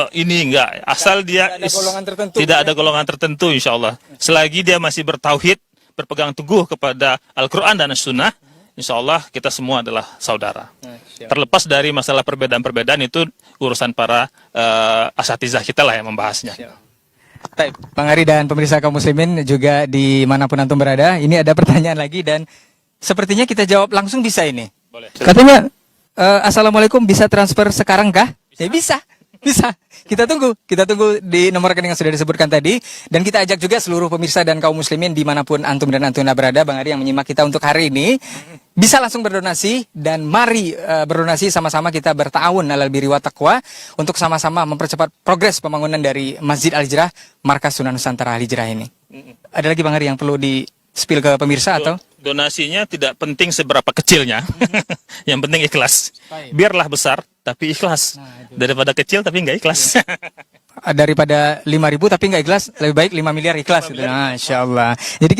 ini nggak. Asal dia ada golongan tertentu, tidak ada golongan tertentu, insya Allah. Selagi dia masih bertauhid, berpegang teguh kepada Al-Quran dan As-Sunnah, insya Allah kita semua adalah saudara. Terlepas dari masalah perbedaan-perbedaan, itu urusan para asatizah kita lah yang membahasnya. Baik, Bang Ari dan pemirsa kaum muslimin juga dimanapun antum berada, ini ada pertanyaan lagi dan sepertinya kita jawab langsung bisa ini. Boleh. Katanya, Assalamualaikum, bisa transfer sekarang kah? Ya bisa. Kita tunggu di nomor rekening yang sudah disebutkan tadi. Dan kita ajak juga seluruh pemirsa dan kaum muslimin dimanapun antum dan antuna berada, Bang Ari yang menyimak kita untuk hari ini, bisa langsung berdonasi. Dan mari berdonasi sama-sama kita berta'awun alal birri wa taqwa untuk sama-sama mempercepat progres pembangunan dari Masjid Al-Hijrah, Markas Sunan Nusantara Al-Hijrah ini. Ada lagi Bang Ari yang perlu di-spill ke pemirsa atau? Donasinya tidak penting seberapa kecilnya, yang penting ikhlas. Biarlah besar tapi ikhlas, daripada kecil tapi nggak ikhlas. Daripada 5.000 tapi nggak ikhlas, lebih baik 5 miliar ikhlas. Gitu. Masya Allah. Jadi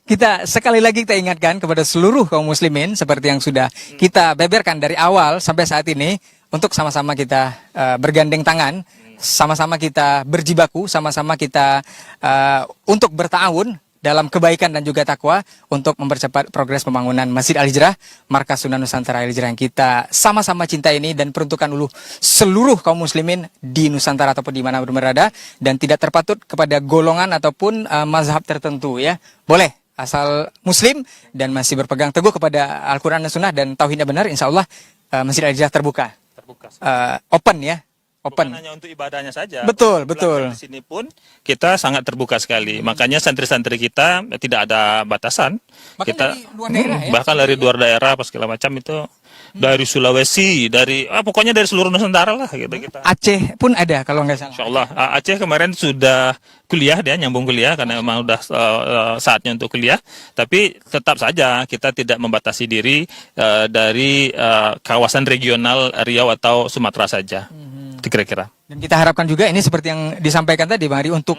kita sekali lagi kita ingatkan kepada seluruh kaum muslimin seperti yang sudah kita beberkan dari awal sampai saat ini, untuk sama-sama kita bergandeng tangan, sama-sama kita berjibaku, sama-sama kita untuk berta'awun dalam kebaikan dan juga takwa untuk mempercepat progres pembangunan Masjid Al-Hijrah, Markas Sunan Nusantara Al-Hijrah yang kita sama-sama cinta ini, dan peruntukan dulu seluruh kaum muslimin di Nusantara ataupun di mana berada, dan tidak terpatut kepada golongan ataupun mazhab tertentu ya. Boleh asal muslim dan masih berpegang teguh kepada Al-Quran dan Sunnah dan tauhidnya benar, insya Allah Masjid Al-Hijrah terbuka. Open ya. Bukan hanya untuk ibadahnya saja. Betul. Di sini pun kita sangat terbuka sekali. Makanya santri-santri kita tidak ada batasan. Bahkan Kita dari luar daerah ya? bahkan dari luar daerah apa segala macam itu. Dari Sulawesi, dari pokoknya dari seluruh Nusantara lah gitu kita. Aceh pun ada kalau nggak salah. Insya Allah. Aceh kemarin sudah kuliah, dia nyambung kuliah karena memang udah saatnya untuk kuliah. Tapi tetap saja kita tidak membatasi diri dari kawasan regional Riau atau Sumatera saja. Kira-kira. Dan kita harapkan juga ini seperti yang disampaikan tadi Bang Ari, untuk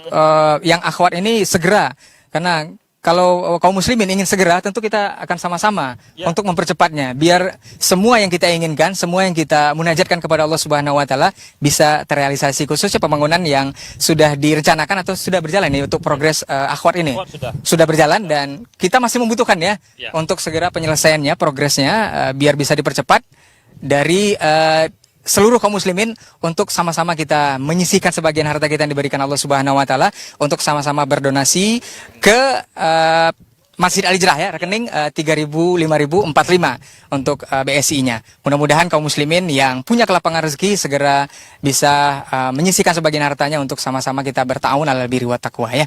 yang akhwat ini segera, karena kalau kaum muslimin ingin segera, tentu kita akan sama-sama untuk mempercepatnya, biar semua yang kita inginkan, semua yang kita munajatkan kepada Allah Subhanahu wa taala bisa terrealisasi, khususnya pembangunan yang sudah direncanakan atau sudah berjalan nih untuk progres akhwat ini. Sudah berjalan dan kita masih membutuhkan ya untuk segera penyelesaiannya, progresnya biar bisa dipercepat dari seluruh kaum muslimin, untuk sama-sama kita menyisihkan sebagian harta kita yang diberikan Allah Subhanahu wa taala untuk sama-sama berdonasi ke Masjid Al-Hijrah ya, rekening 3.000, 5.000, 45 untuk BSI-nya. Mudah-mudahan kaum muslimin yang punya kelapangan rezeki segera bisa menyisihkan sebagian hartanya untuk sama-sama kita berta'awun alal birri wa taqwa ya.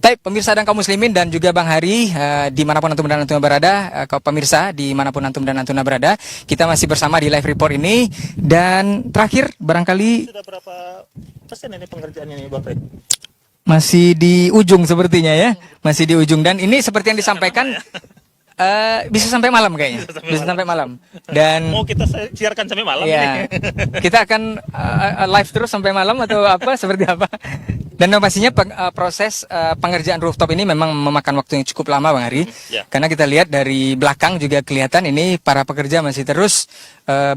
Baik, pemirsa dan kaum muslimin dan juga Bang Hari, dimanapun antum dan antuna berada, pemirsa dimanapun antum dan antuna berada, kita masih bersama di live report ini. Dan terakhir, barangkali Sudah berapa persen ini pengerjaannya nih Bapak? masih di ujung sepertinya ya, masih di ujung. Dan ini seperti yang disampaikan, bisa sampai malam kayaknya, bisa sampai malam. Dan Mau kita siarkan sampai malam ya, ini. kita akan live terus sampai malam atau apa, seperti apa. Dan pastinya proses pengerjaan rooftop ini memang memakan waktu yang cukup lama Bang Ari. Karena kita lihat dari belakang juga kelihatan ini para pekerja masih terus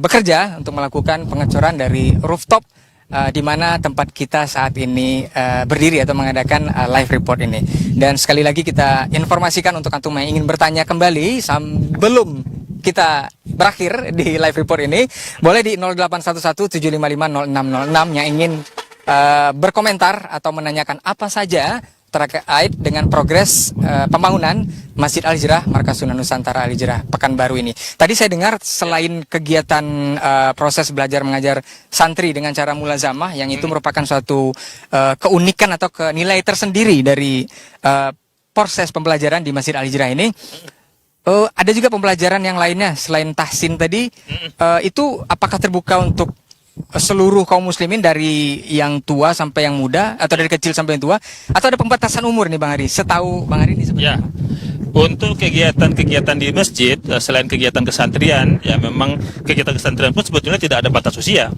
bekerja untuk melakukan pengecoran dari rooftop di mana tempat kita saat ini berdiri atau mengadakan live report ini. Dan sekali lagi kita informasikan untuk antum yang ingin bertanya kembali sebelum kita berakhir di live report ini, boleh di 0811 755 0606 yang ingin berkomentar atau menanyakan apa saja terkait dengan progres pembangunan Masjid Al-Hijrah, Markas Sunan Nusantara Al-Hijrah Pekanbaru ini. Tadi saya dengar selain kegiatan proses belajar mengajar santri dengan cara mulazamah, yang itu merupakan suatu keunikan atau nilai tersendiri dari proses pembelajaran di Masjid Al-Hijrah ini. Ada juga pembelajaran yang lainnya selain tahsin tadi, itu apakah terbuka untuk seluruh kaum muslimin dari yang tua sampai yang muda, atau dari kecil sampai yang tua, atau ada pembatasan umur nih Bang Ari? Setahu Bang Ari ini seperti Ya. Untuk kegiatan-kegiatan di masjid, selain kegiatan kesantrian, ya memang kegiatan kesantrian pun sebetulnya tidak ada batas usia.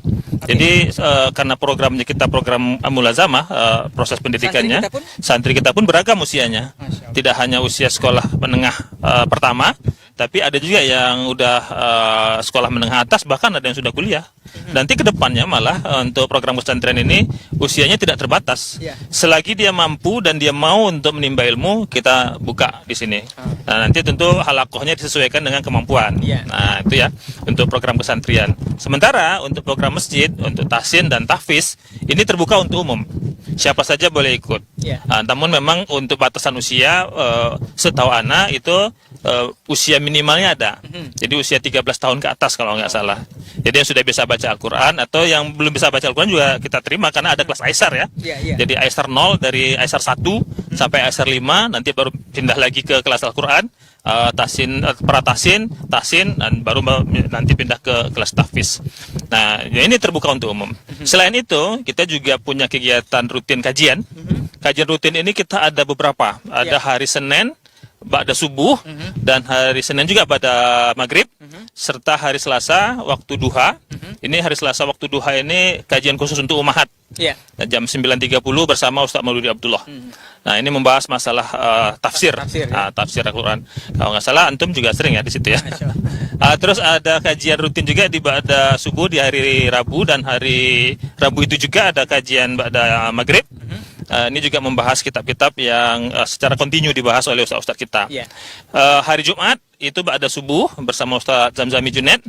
Jadi karena programnya kita program mulazamah, proses pendidikannya, santri kita pun beragam usianya. tidak hanya usia sekolah menengah pertama, tapi ada juga yang udah sekolah menengah atas, bahkan ada yang sudah kuliah. Nanti ke depannya malah untuk program pesantren ini usianya tidak terbatas. Ya. Selagi dia mampu dan dia mau untuk menimba ilmu, kita buka di sini. Nah, nanti tentu halakohnya disesuaikan dengan kemampuan. Ya. Nah, itu ya untuk program pesantren. Sementara untuk program masjid, untuk tahsin dan tahfiz, ini terbuka untuk umum. Siapa saja boleh ikut. Ya. Namun memang untuk batasan usia, setahu anak itu usia minimalnya ada. Jadi usia 13 tahun ke atas kalau nggak salah. Jadi yang sudah bisa baca Al-Quran atau yang belum bisa baca Al-Quran juga kita terima karena ada kelas Aisar ya. Iya. Jadi Aisar 0 dari Aisar 1 sampai Aisar 5, nanti baru pindah lagi ke kelas Al-Quran, tahsin, tahsin, dan baru nanti pindah ke kelas tahfiz. Nah, ya ini terbuka untuk umum. Selain itu, kita juga punya kegiatan rutin kajian. Kajian rutin ini kita ada beberapa. Ada hari Senin, ba'da subuh, dan hari Senin juga pada maghrib, serta hari Selasa waktu duha. Ini hari Selasa waktu duha ini kajian khusus untuk umahat. Iya. Jam 9.30 bersama Ustaz Mauludi Abdullah. Nah, ini membahas masalah tafsir, Tafsir, ya. tafsir Al-Quran. Kalau nggak salah, antum juga sering ya di situ ya. Terus ada kajian rutin juga di ba'da subuh di hari Rabu, dan hari Rabu itu juga ada kajian ba'da maghrib. Ini juga membahas kitab-kitab yang secara kontinu dibahas oleh ustaz-ustaz kita. Iya. Hari Jumat itu ba'da subuh bersama Ustaz Zamzami Junaid,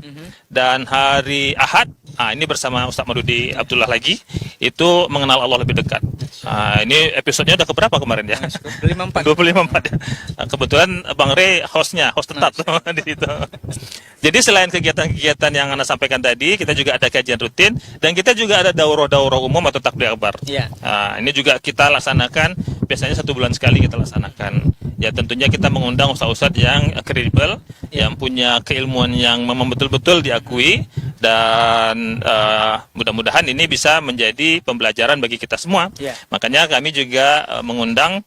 dan hari Ahad ini bersama Ustaz Mauludi Abdullah lagi, itu mengenal Allah lebih dekat. Ini episodenya udah keberapa kemarin ya? 54. 25 ya. Kebetulan Bang Rey host tetap di situ. Jadi selain kegiatan-kegiatan yang Anda sampaikan tadi, kita juga ada kajian rutin, dan kita juga ada daurah-daurah umum atau takbir akbar. Iya. Ini juga kita laksanakan, biasanya 1 bulan sekali kita laksanakan. Ya tentunya kita mengundang ustaz-ustaz yang kredibel, yang punya keilmuan yang memang betul-betul diakui, dan mudah-mudahan ini bisa menjadi pembelajaran bagi kita semua. Ya. Makanya kami juga mengundang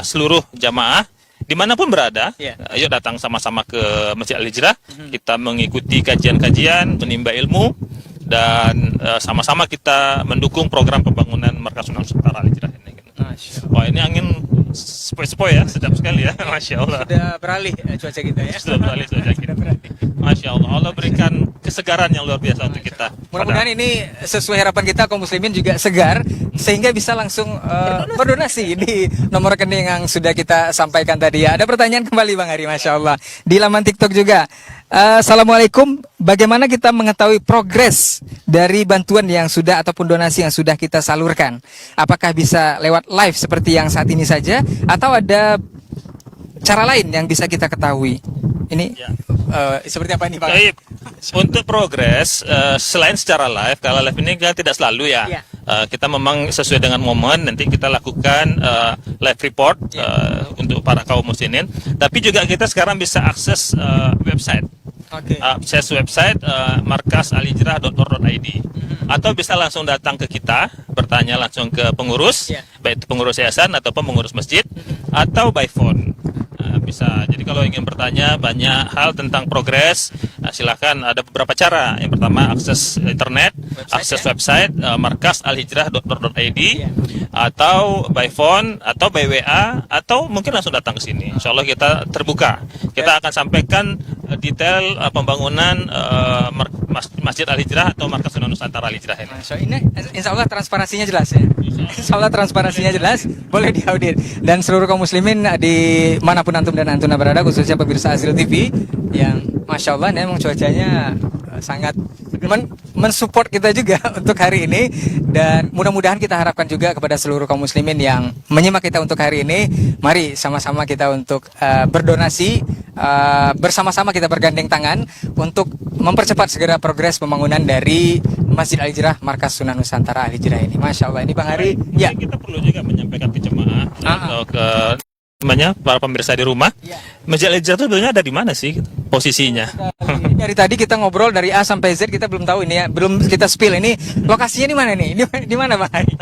seluruh jamaah dimanapun berada, Ya. ayo datang sama-sama ke Masjid Al-Hijrah. Kita mengikuti kajian-kajian, menimba ilmu, dan sama-sama kita mendukung program pembangunan Markas Sunan Nusantara Al-Hijrah ini. Wah, ini angin sepoi-sepoi ya, sedap sekali ya, Masya Allah. Sudah beralih cuaca kita ya. Sudah beralih cuaca kita. Masya Allah, Allah berikan kesegaran yang luar biasa untuk kita. Mudah-mudahan ini sesuai harapan kita, kaum muslimin juga segar, sehingga bisa langsung berdonasi di nomor rekening yang sudah kita sampaikan tadi ya. Ada pertanyaan kembali Bang Ari, Masya Allah. Di laman TikTok juga. Assalamualaikum, bagaimana kita mengetahui progres dari bantuan yang sudah ataupun donasi yang sudah kita salurkan? Apakah bisa lewat live seperti yang saat ini saja, atau ada cara lain yang bisa kita ketahui? Ini Ya. seperti apa ini Pak? Baik. Untuk progres, selain secara live, kalau live ini kan tidak selalu ya. Ya. Kita memang sesuai dengan momen, nanti kita lakukan live report untuk para kaum muslimin. Tapi juga kita sekarang bisa akses website. Oke. Akses website markasalhijrah.org.id, atau bisa langsung datang ke kita, bertanya langsung ke pengurus, Ya. baik itu pengurus yayasan ataupun pengurus masjid, atau by phone. Bisa. Jadi kalau ingin bertanya banyak hal tentang progres, silakan, ada beberapa cara. Yang pertama akses internet, akses website markasalhijrah.org.id, atau by phone, atau by WA, atau mungkin langsung datang ke sini. Insya Allah kita terbuka. Kita akan sampaikan detail pembangunan Masjid Al-Hijrah atau Markas Sunan Nusantara Al-Hijrah ini. Ini insya Allah transparansinya jelas ya. Insya Allah transparansinya jelas, boleh diaudit. Dan seluruh kaum muslimin di manapun antum dan antuna berada, khususnya pemirsa Azril TV, yang Masya Allah memang cuacanya sangat mensupport kita juga untuk hari ini. Dan mudah-mudahan kita harapkan juga kepada seluruh kaum muslimin yang menyimak kita untuk hari ini, mari sama-sama kita untuk berdonasi, bersama-sama kita bergandeng tangan untuk mempercepat segera progres pembangunan dari Masjid Al-Hijrah Markas Sunan Nusantara Al-Hijrah ini. Masya Allah, ini Bang Ari. Ya. Kita perlu juga menyampaikan ke jemaah atau ke para pemirsa di rumah. Masjid Al-Hijrah itu sebenarnya ada di mana sih posisinya? Ini dari tadi kita ngobrol dari A sampai Z, kita belum tahu ini ya, belum kita spill ini lokasinya di mana nih? Di mana Bang Ari?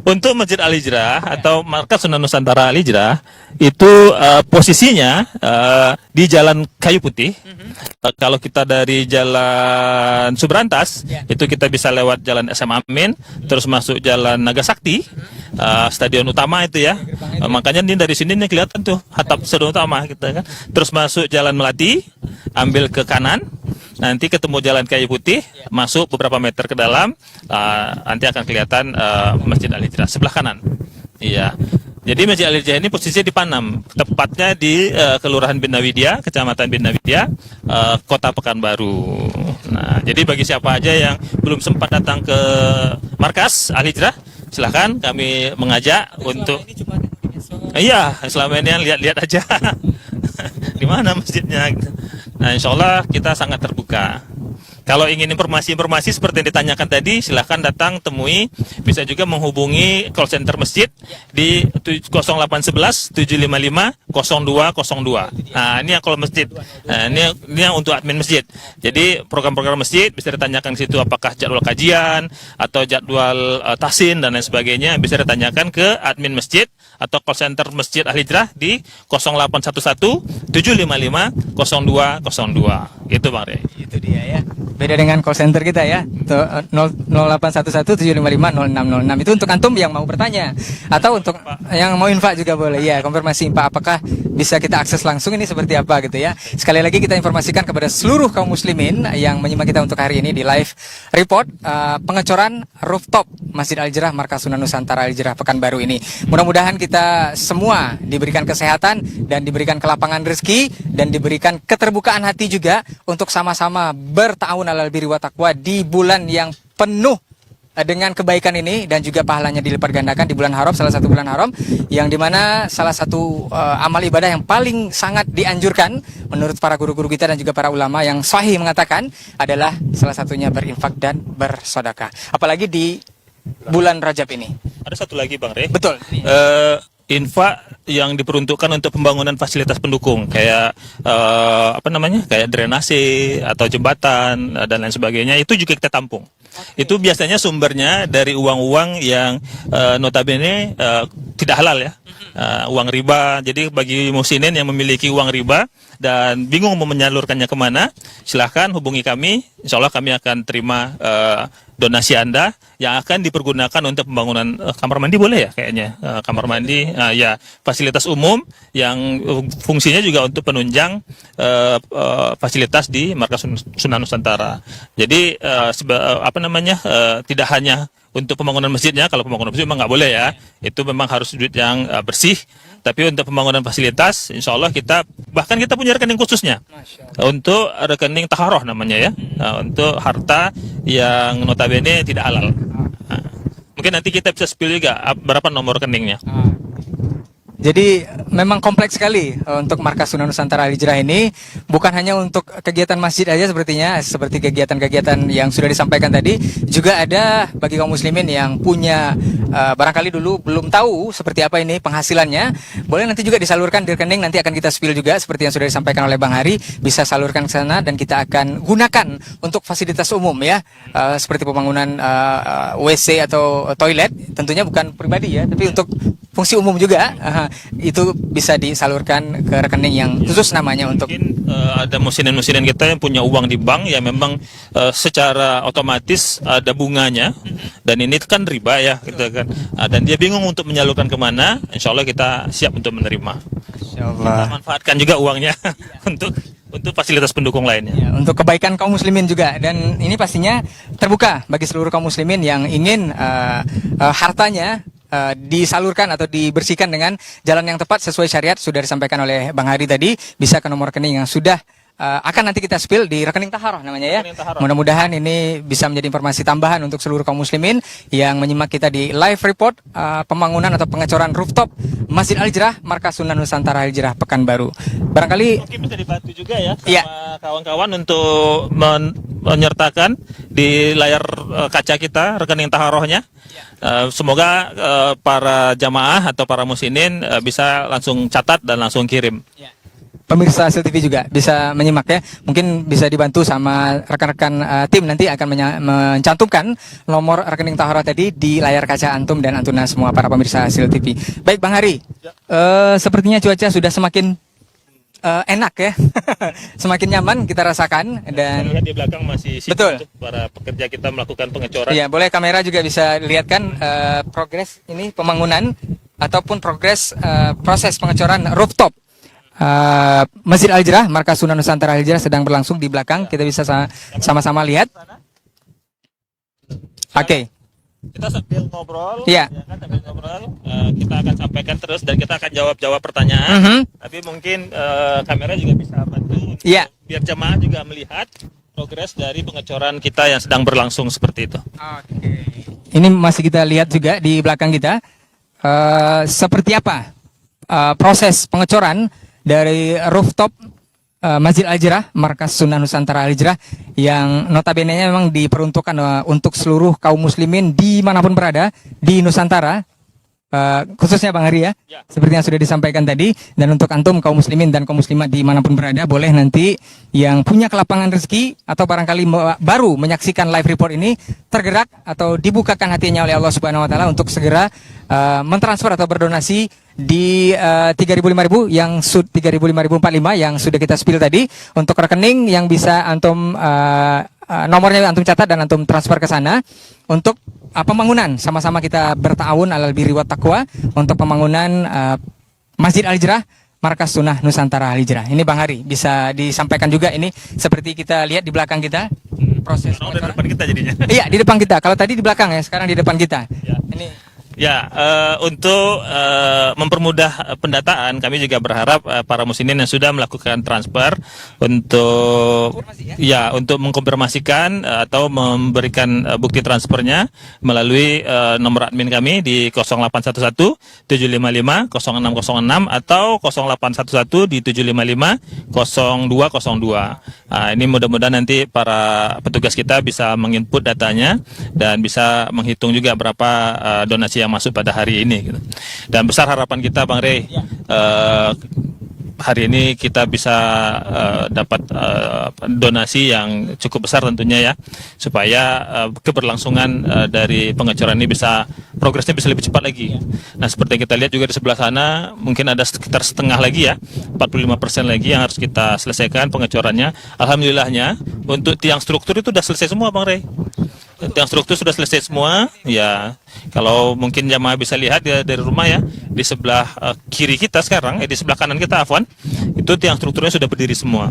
Untuk Masjid Al-Hijrah atau Markas Sunan Nusantara Al-Hijrah itu posisinya di Jalan Kayu Putih. Kalau kita dari Jalan Subrantas, itu kita bisa lewat Jalan SM Amin, terus masuk Jalan Nagasakti, stadion utama itu ya. Makanya ini dari di sini nih kelihatan tuh atap stadion utama kita kan. Terus masuk Jalan Melati, ambil ke kanan, nanti ketemu Jalan Kayu Putih, masuk beberapa meter ke dalam, nanti akan kelihatan Masjid Al-Hijrah sebelah kanan. Iya. Jadi Masjid Al-Hijrah ini posisinya di Panam, tepatnya di Kelurahan Bina Widya, Kecamatan Bina Widya, Kota Pekanbaru. Nah, jadi bagi siapa aja yang belum sempat datang ke markas Al-Hijrah, silahkan kami mengajak untuk. Iya, selama ini lihat-lihat aja. Di mana masjidnya? Nah, insya Allah kita sangat terbuka. Kalau ingin informasi-informasi seperti yang ditanyakan tadi, silahkan datang temui. Bisa juga menghubungi call center masjid di 0811 755 0202. Nah, ini yang call masjid. Nah, ini yang untuk admin masjid. Jadi program-program masjid bisa ditanyakan di situ, apakah jadwal kajian atau jadwal tahsin dan lain sebagainya, bisa ditanyakan ke admin masjid atau call center Masjid Al-Hijrah di 0811 755 0202. Gitu Bang Rey. Itu dia ya. Beda dengan call center kita ya. 0811 755 0606. Itu untuk antum yang mau bertanya atau untuk yang mau infak juga boleh. Ya, konfirmasi infak apakah bisa kita akses langsung ini seperti apa gitu ya. Sekali lagi kita informasikan kepada seluruh kaum muslimin yang menyimak kita untuk hari ini di live report pengecoran rooftop Masjid Al-Hijrah Markas Sunan Nusantara Al-Hijrah Pekanbaru ini. Mudah-mudahan kita semua diberikan kesehatan dan diberikan kelapangan rezeki dan diberikan keterbukaan hati juga untuk sama-sama berta'awun alal birri wa taqwa di bulan yang penuh dengan kebaikan ini dan juga pahalanya dilipat gandakan di bulan haram, salah satu bulan haram yang dimana salah satu amal ibadah yang paling sangat dianjurkan menurut para guru-guru kita dan juga para ulama yang sahih mengatakan adalah salah satunya berinfak dan bersedekah. Apalagi di bulan Rajab ini. Ada satu lagi Bang Rey. Betul. Infak yang diperuntukkan untuk pembangunan fasilitas pendukung kayak kayak drainase atau jembatan dan lain sebagainya, itu juga kita tampung. Itu biasanya sumbernya dari uang-uang yang notabene tidak halal ya, uang riba. Jadi bagi muslimin yang memiliki uang riba dan bingung mau menyalurkannya kemana, silahkan hubungi kami. Insya Allah kami akan terima donasi Anda yang akan dipergunakan untuk pembangunan kamar mandi, boleh ya kayaknya, kamar mandi, ya fasilitas umum yang fungsinya juga untuk penunjang fasilitas di Markas Sunan Nusantara. Jadi tidak hanya untuk pembangunan masjidnya, kalau pembangunan masjid memang nggak boleh ya, itu memang harus duit yang bersih. Tapi untuk pembangunan fasilitas, insya Allah kita punya rekening khususnya untuk rekening taharoh namanya ya, untuk harta yang notabene tidak halal. Mungkin nanti kita bisa spill juga berapa nomor rekeningnya. Jadi memang kompleks sekali untuk Markas Sunan Nusantara Al-Hijrah ini, bukan hanya untuk kegiatan masjid aja sepertinya, seperti kegiatan-kegiatan yang sudah disampaikan tadi, juga ada bagi kaum muslimin yang punya barangkali dulu belum tahu seperti apa ini penghasilannya, boleh nanti juga disalurkan di rekening, nanti akan kita spill juga seperti yang sudah disampaikan oleh Bang Hari, bisa salurkan ke sana dan kita akan gunakan untuk fasilitas umum ya, seperti pembangunan WC atau toilet, tentunya bukan pribadi ya, tapi untuk fungsi umum juga. Itu bisa disalurkan ke rekening yang khusus namanya untuk mungkin ada muslimin kita yang punya uang di bank yang memang secara otomatis ada bunganya, dan ini kan riba ya gitu kan, dan dia bingung untuk menyalurkan kemana. Insya Allah kita siap untuk menerima. Kita manfaatkan juga uangnya untuk fasilitas pendukung lainnya. Ya, untuk kebaikan kaum muslimin juga, dan ini pastinya terbuka bagi seluruh kaum muslimin yang ingin hartanya disalurkan atau dibersihkan dengan jalan yang tepat sesuai syariat. Sudah disampaikan oleh Bang Hari tadi, bisa ke nomor rekening yang sudah akan nanti kita spill di rekening taharoh namanya ya. Mudah-mudahan ini bisa menjadi informasi tambahan untuk seluruh kaum muslimin yang menyimak kita di live report pembangunan atau pengecoran rooftop Masjid Al-Hijrah Markas Sunan Nusantara Al-Hijrah Pekanbaru. Barangkali mungkin bisa dibantu juga ya sama kawan-kawan untuk menyertakan di layar kaca kita rekening taharohnya. Semoga para jamaah atau para muslimin bisa langsung catat dan langsung kirim. Pemirsa Hasil TV juga bisa menyimak ya. Mungkin bisa dibantu sama rekan-rekan tim, nanti akan mencantumkan nomor rekening taharoh tadi di layar kaca antum dan antuna semua para pemirsa Hasil TV. Baik Bang Hari, sepertinya cuaca sudah semakin enak ya, semakin nyaman kita rasakan, dan lihat di belakang masih sibuk. Betul. Untuk para pekerja kita melakukan pengecoran. Iya, boleh kamera juga bisa lihat kan progres ini pembangunan ataupun proses pengecoran rooftop Masjid Al-Hijrah, Markas Sunnah Nusantara Al-Hijrah sedang berlangsung di belakang. Kita bisa sama-sama lihat. Oke. Kita sambil ngobrol, Iya. ya kan, sambil ngobrol, kita akan sampaikan terus dan kita akan jawab pertanyaan. Tapi mungkin kamera juga bisa bantu untuk Iya. biar jemaah juga melihat progres dari pengecoran kita yang sedang berlangsung seperti itu. Oke. Ini masih kita lihat juga di belakang kita seperti apa proses pengecoran dari rooftop Masjid Al-Hijrah, Markas Sunnah Nusantara Al-Hijrah, yang notabene-nya memang diperuntukkan untuk seluruh kaum muslimin dimanapun berada di Nusantara, khususnya Bang Hari ya, seperti yang sudah disampaikan tadi. Dan untuk antum kaum muslimin dan kaum muslimat dimanapun berada, boleh nanti yang punya kelapangan rezeki atau barangkali baru menyaksikan live report ini tergerak atau dibukakan hatinya oleh Allah Subhanahu Wa Taala untuk segera mentransfer atau berdonasi di 3.000-5.000 yang 3.000-5.045 yang sudah kita spill tadi, untuk rekening yang bisa antum nomornya antum catat dan antum transfer ke sana untuk pembangunan. Sama-sama kita bertawun alal birri wat taqwa untuk pembangunan Masjid Al-Hijrah, Markas Sunnah Nusantara Al-Hijrah. Ini Bang Hari bisa disampaikan juga, ini seperti kita lihat di belakang kita proses Di depan kita jadinya. Iya, di depan kita. Kalau tadi di belakang ya, sekarang di depan kita. Ya. Ini Ya, untuk mempermudah pendataan, kami juga berharap para muslimin yang sudah melakukan transfer untuk untuk mengkonfirmasikan atau memberikan bukti transfernya melalui nomor admin kami di 0811 755 0606 atau 0811 di 755 0202. Nah, ini mudah-mudahan nanti para petugas kita bisa menginput datanya dan bisa menghitung juga berapa donasi yang masuk pada hari ini gitu. Dan besar harapan kita Bang Rey, hari ini kita bisa dapat donasi yang cukup besar tentunya ya, supaya keberlangsungan dari pengecoran ini progresnya bisa lebih cepat lagi. Nah, seperti yang kita lihat juga di sebelah sana, mungkin ada sekitar setengah lagi ya, 45% lagi yang harus kita selesaikan pengecorannya. Alhamdulillahnya untuk tiang struktur itu sudah selesai semua Bang Rey. Tiang struktur sudah selesai semua ya. Kalau mungkin jamaah bisa lihat ya, dari rumah ya, di sebelah kiri kita sekarang, di sebelah kanan kita afwan, itu tiang strukturnya sudah berdiri semua.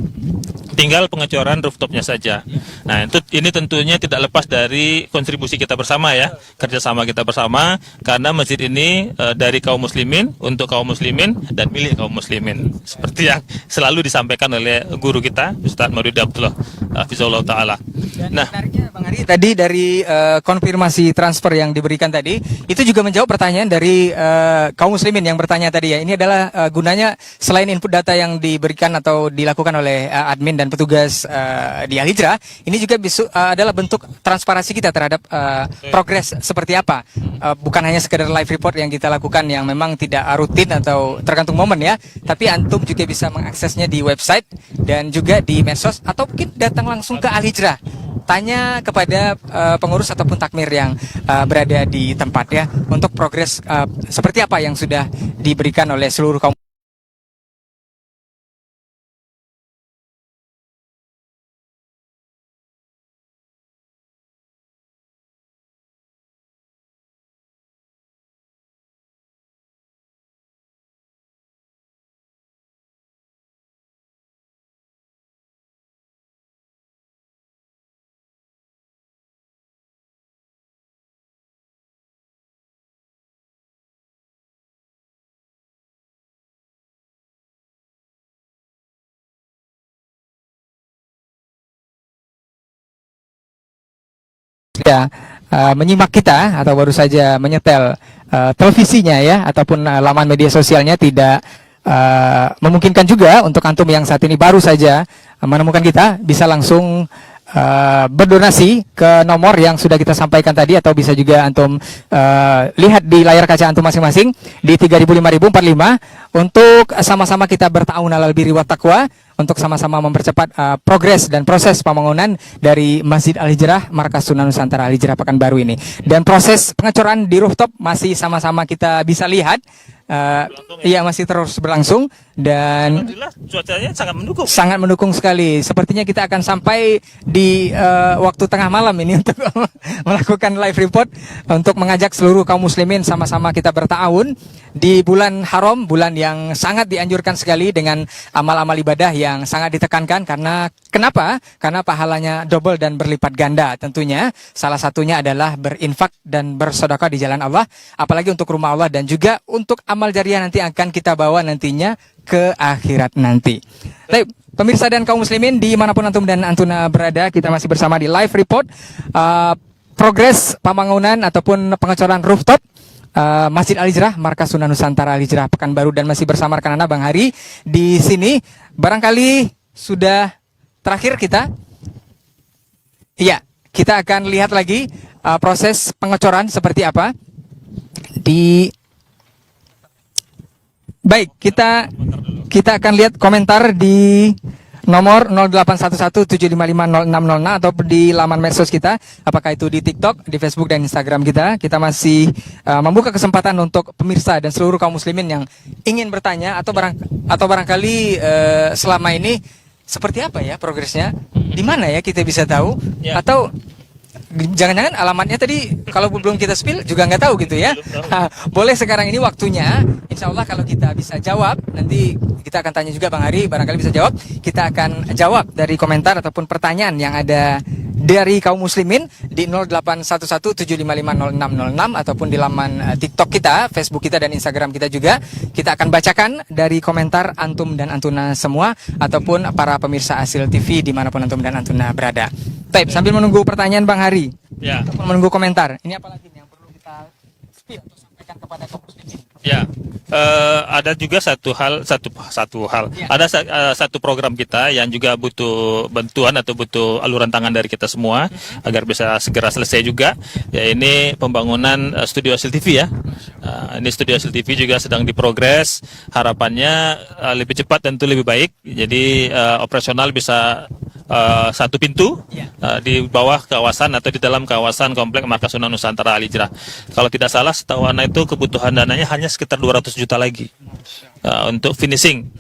Tinggal pengecoran rooftopnya saja. Nah, ini tentunya tidak lepas dari kontribusi kita bersama ya, kerjasama kita bersama, karena masjid ini dari kaum muslimin untuk kaum muslimin dan milik kaum muslimin, seperti yang selalu disampaikan oleh guru kita Ustaz Maulid Abdullah Hafizahullah Ta'ala. Nah, menariknya Bang Ari, tadi dari konfirmasi transfer yang diberikan tadi, itu juga menjawab pertanyaan dari kaum muslimin yang bertanya tadi ya. Ini adalah gunanya selain input data yang diberikan atau dilakukan oleh admin dan petugas di Al-Hijrah, ini juga adalah bentuk transparansi kita terhadap progres seperti apa. Bukan hanya sekedar live report yang kita lakukan yang memang tidak rutin atau tergantung momen ya, tapi antum juga bisa mengaksesnya di website dan juga di medsos, atau mungkin datang langsung ke Al-Hijrah, tanya kepada pengurus ataupun takmir yang berada di tempat ya, untuk progres seperti apa yang sudah diberikan oleh seluruh kaum. Ya, menyimak kita atau baru saja menyetel televisinya ya, ataupun laman media sosialnya, tidak memungkinkan juga untuk antum yang saat ini baru saja menemukan kita, bisa langsung berdonasi ke nomor yang sudah kita sampaikan tadi, atau bisa juga antum lihat di layar kaca antum masing-masing di 3.000-5.045 untuk sama-sama kita bertawun alal birri wat taqwa untuk sama-sama mempercepat progres dan proses pembangunan dari Masjid Al-Hijrah, Markas Sunnah Nusantara Al-Hijrah Pekanbaru ini. Dan proses pengecoran di rooftop masih sama-sama kita bisa lihat iya masih terus berlangsung dan Alhamdulillah cuacanya sangat mendukung. sangat mendukung sekali. Sepertinya kita akan sampai di waktu tengah malam ini untuk melakukan live report untuk mengajak seluruh kaum muslimin sama-sama kita berta'awun di bulan haram, bulan yang sangat dianjurkan sekali dengan amal-amal ibadah yang sangat ditekankan karena kenapa? Karena pahalanya double dan berlipat ganda. Tentunya salah satunya adalah berinfak dan bersedekah di jalan Allah, apalagi untuk rumah Allah dan juga untuk amal jariah nanti akan kita bawa nantinya ke akhirat nanti. Baik, pemirsa dan kaum muslimin dimanapun antum dan antuna berada, kita masih bersama di live report progres pembangunan ataupun pengecoran rooftop Masjid Al-Hijrah, Markas Sunnah Nusantara Al-Hijrah Pekanbaru, dan masih bersama rekan Anda Bang Hari di sini. Barangkali sudah terakhir kita. Iya, kita akan lihat lagi proses pengecoran seperti apa di. Baik, kita akan lihat komentar di nomor 0811755060 atau di laman medsos kita, apakah itu di TikTok, di Facebook dan Instagram kita. Kita masih membuka kesempatan untuk pemirsa dan seluruh kaum muslimin yang ingin bertanya atau barangkali selama ini seperti apa ya progresnya? Di mana ya kita bisa tahu? Ya. Atau jangan-jangan alamatnya tadi kalau belum kita spill juga nggak tahu gitu ya. Boleh sekarang ini waktunya. Insya Allah kalau kita bisa jawab, nanti kita akan tanya juga Bang Hari, barangkali bisa jawab. Kita akan jawab dari komentar ataupun pertanyaan yang ada dari kaum muslimin di 0811755060 ataupun di laman TikTok kita, Facebook kita dan Instagram kita juga. Kita akan bacakan dari komentar antum dan antuna semua ataupun para pemirsa Asil TV dimanapun antum dan antuna berada. Baik, sambil menunggu pertanyaan Bang Hari, Ya. ataupun menunggu komentar. Ini apa lagi nih yang perlu kita spill atau sampaikan kepada kaum muslimin? Ya, ada juga satu hal. Ya. Ada satu program kita yang juga butuh bantuan atau butuh aluran tangan dari kita semua agar bisa segera selesai juga. Ya, ini pembangunan studio Asil TV ya. Ini studio Asil TV juga sedang diprogres. Harapannya lebih cepat tentu lebih baik. Jadi operasional bisa satu pintu di bawah kawasan atau di dalam kawasan komplek Markas Sunnah Nusantara Al-Hijrah. Kalau tidak salah setahu Ana itu kebutuhan dananya hanya sekitar 200 juta lagi untuk finishing.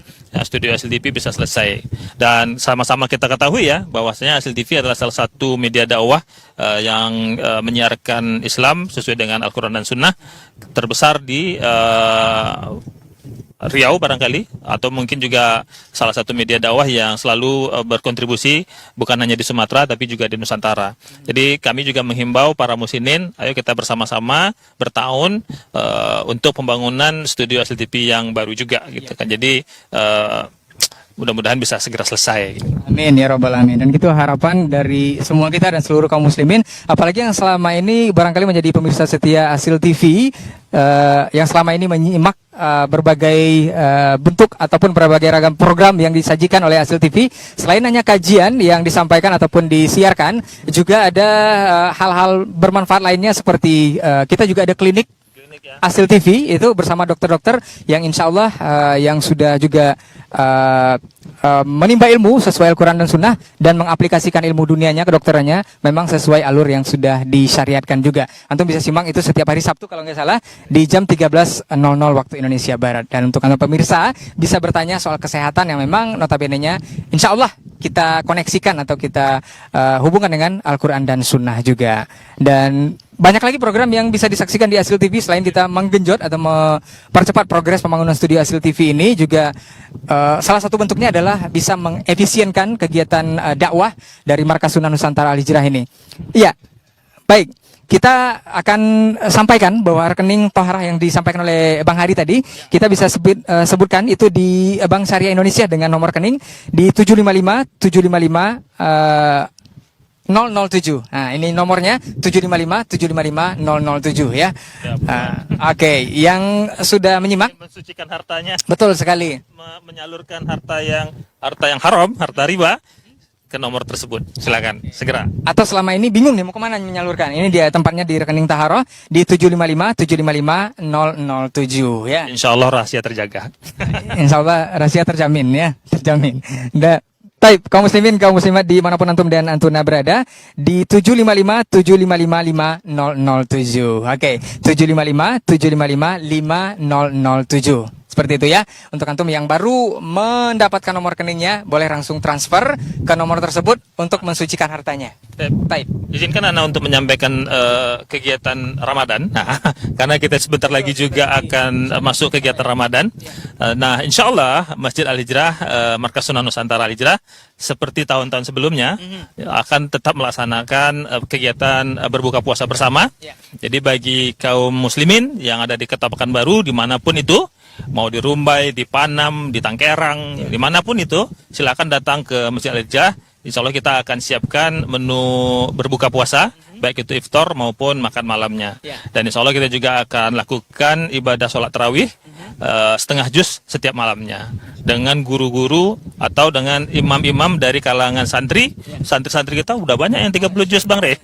Studio Asil TV bisa selesai. Dan sama-sama kita ketahui ya bahwasanya Asil TV adalah salah satu media dakwah yang menyiarkan Islam sesuai dengan Al-Quran dan Sunnah terbesar di Riau barangkali, atau mungkin juga salah satu media dakwah yang selalu berkontribusi bukan hanya di Sumatera tapi juga di Nusantara. Jadi kami juga menghimbau para muslimin, ayo kita bersama-sama bertahun untuk pembangunan studio Asil TV yang baru juga gitu kan. Jadi mudah-mudahan bisa segera selesai. Amin ya robbal alamin. Dan itu harapan dari semua kita dan seluruh kaum muslimin, apalagi yang selama ini barangkali menjadi pemirsa setia Asil TV, yang selama ini menyimak berbagai bentuk ataupun berbagai ragam program yang disajikan oleh Asil TV. Selain hanya kajian yang disampaikan ataupun disiarkan, juga ada hal-hal bermanfaat lainnya seperti kita juga ada klinik Asil TV itu bersama dokter-dokter yang insya Allah yang sudah juga menimba ilmu sesuai Al-Quran dan Sunnah dan mengaplikasikan ilmu dunianya, kedokterannya memang sesuai alur yang sudah disyariatkan juga. Antum bisa simak itu setiap hari Sabtu kalau nggak salah di jam 13.00 waktu Indonesia Barat. Dan untuk antum pemirsa bisa bertanya soal kesehatan yang memang notabene-nya insya Allah kita koneksikan atau kita hubungkan dengan Al-Quran dan Sunnah juga. Dan banyak lagi program yang bisa disaksikan di Asil TV selain kita menggenjot atau mempercepat progres pembangunan studio Asil TV ini juga salah satu bentuknya adalah bisa mengefisienkan kegiatan dakwah dari Markas Sunnah Nusantara Al-Hijrah ini. Iya, baik. Kita akan sampaikan bahwa rekening Toharah yang disampaikan oleh Bang Hari tadi, kita bisa sebutkan itu di Bank Syariah Indonesia dengan nomor rekening di 755 Nah, ini nomornya 755 ya. Oke, yang sudah menyimak Mensucikan hartanya, betul sekali. menyalurkan harta yang haram, harta riba ke nomor tersebut. Silakan segera. Atau selama ini bingung nih mau kemana menyalurkan. Ini dia tempatnya di rekening Taharoh di 755 ya. Insya Allah rahasia terjaga. Insya Allah rahasia terjamin ya, terjamin. Taib, kaum muslimin, kaum muslimat dimanapun antum dan antuna berada di 755-755-5007. Oke, 755-755-5007. Seperti itu ya. Untuk antum yang baru mendapatkan nomor rekeningnya, boleh langsung transfer ke nomor tersebut untuk mensucikan hartanya. Taib. Izinkan Ana untuk menyampaikan kegiatan Ramadan. Nah, karena kita sebentar lagi juga akan masuk kegiatan Ramadan. Nah, insya Allah Masjid Al-Hijrah, Markas Sunnah Nusantara Al-Hijrah, seperti tahun-tahun sebelumnya, akan tetap melaksanakan kegiatan berbuka puasa bersama. Jadi bagi kaum muslimin yang ada di Kota Pekanbaru, dimanapun itu, mau di Rumbai, di Panam, di Tangkerang, dimanapun itu, silakan datang ke Masjid Al-Hijrah. Insya Allah kita akan siapkan menu berbuka puasa, baik itu iftar maupun makan malamnya. Dan insya Allah kita juga akan lakukan ibadah sholat tarawih setengah juz setiap malamnya dengan guru-guru atau dengan imam-imam dari kalangan santri. Santri-santri kita udah banyak yang 30 juz, Bang Re.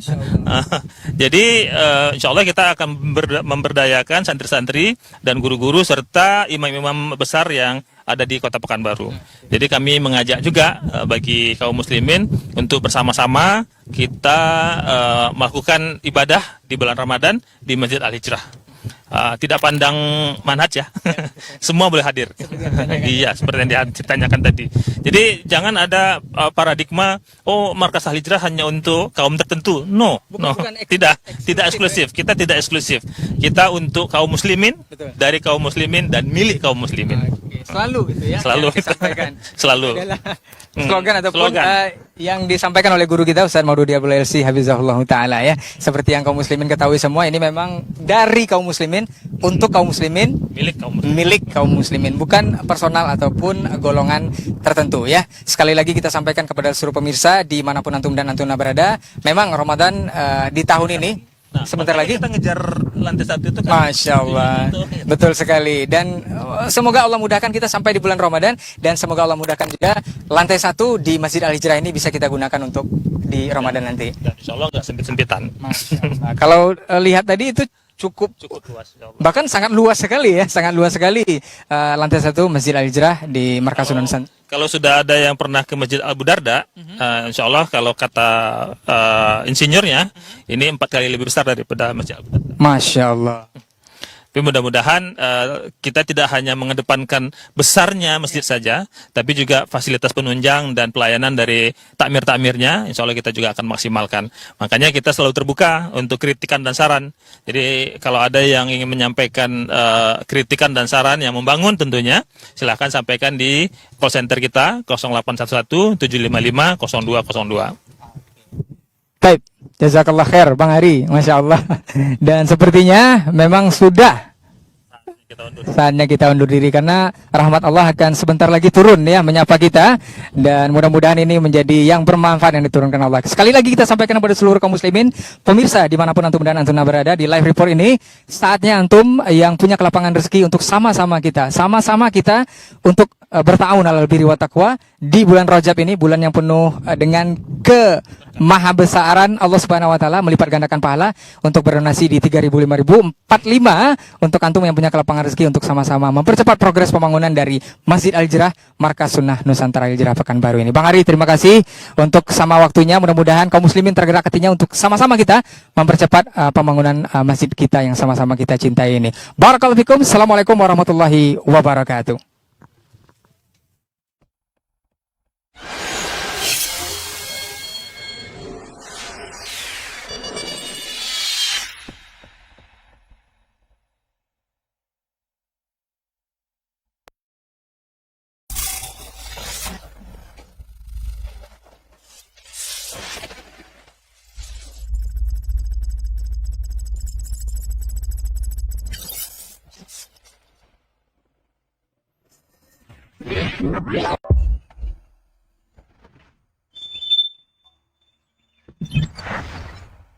Jadi insya Allah kita akan memberdayakan santri-santri dan guru-guru serta imam-imam besar yang ada di Kota Pekanbaru. Jadi kami mengajak juga bagi kaum muslimin untuk bersama-sama kita melakukan ibadah di bulan Ramadan di Masjid Al-Hijrah. Tidak pandang manhaj ya, semua boleh hadir. Iya, seperti yang ditanyakan tadi. Jadi jangan ada paradigma, oh Markas Al-Hijrah hanya untuk kaum tertentu. No, tidak eksklusif. Kita tidak eksklusif. Kita untuk kaum muslimin, dari kaum muslimin dan milik kaum muslimin. Selalu gitu ya. Selalu disampaikan. Selalu. Slogan ataupun Slogan. Yang disampaikan oleh guru kita Ustaz Maududi Abdul Elsi Hafizahullah Ta'ala ya. Seperti yang kaum muslimin ketahui semua, ini memang dari kaum muslimin untuk kaum muslimin, milik kaum muslimin, bukan personal ataupun golongan tertentu ya. Sekali lagi kita sampaikan kepada seluruh pemirsa dimanapun antum dan antuna berada, memang Ramadan di tahun ini sebentar lagi kita ngejar lantai 1 itu kan. Masya Allah, betul sekali. Dan semoga Allah mudahkan kita sampai di bulan Ramadan, dan semoga Allah mudahkan juga lantai 1 di Masjid Al-Hijrah ini bisa kita gunakan untuk di Ramadan nanti. Dan insya Allah nggak sempit-sempitan. Kalau lihat tadi itu cukup luas, insya Allah. bahkan sangat luas sekali ya, sangat luas sekali lantai 1 Masjid Al-Hijrah di Markas Sunan Nusantara. Kalau sudah ada yang pernah ke Masjid Abu Darda, insya Allah kalau kata insinyurnya, ini 4 kali lebih besar daripada Masjid Abu Darda. Masya Allah. Tapi mudah-mudahan kita tidak hanya mengedepankan besarnya masjid saja, tapi juga fasilitas penunjang dan pelayanan dari takmir-takmirnya, insya Allah kita juga akan maksimalkan. Makanya kita selalu terbuka untuk kritikan dan saran. Jadi kalau ada yang ingin menyampaikan kritikan dan saran yang membangun tentunya, silahkan sampaikan di call center kita 0811 755 0202. Baik, jazakallah khair Bang Ari, Masya Allah. Dan sepertinya memang sudah saatnya kita undur diri, karena rahmat Allah akan sebentar lagi turun ya, menyapa kita. Dan mudah-mudahan ini menjadi yang bermanfaat yang diturunkan Allah. Sekali lagi kita sampaikan kepada seluruh kaum muslimin, pemirsa dimanapun antum dan antuna berada di live report ini, saatnya antum yang punya kelapangan rezeki untuk sama-sama kita untuk bertahun alal birri wa taqwa di bulan Rajab ini, bulan yang penuh dengan kemahabesaran Allah Subhanahu wa taala, melipat gandakan pahala untuk berdonasi di 3.000, 5.000, 45 untuk antum yang punya kelapangan rezeki untuk sama-sama mempercepat progres pembangunan dari Masjid Al-Hijrah Markas Sunnah Nusantara Al-Hijrah Pekanbaru ini. Bang Ari, terima kasih untuk sama waktunya. Mudah-mudahan kaum muslimin tergerak hatinya untuk sama-sama kita mempercepat pembangunan masjid kita yang sama-sama kita cintai ini. Barakallahu fikum. Assalamualaikum warahmatullahi wabarakatuh.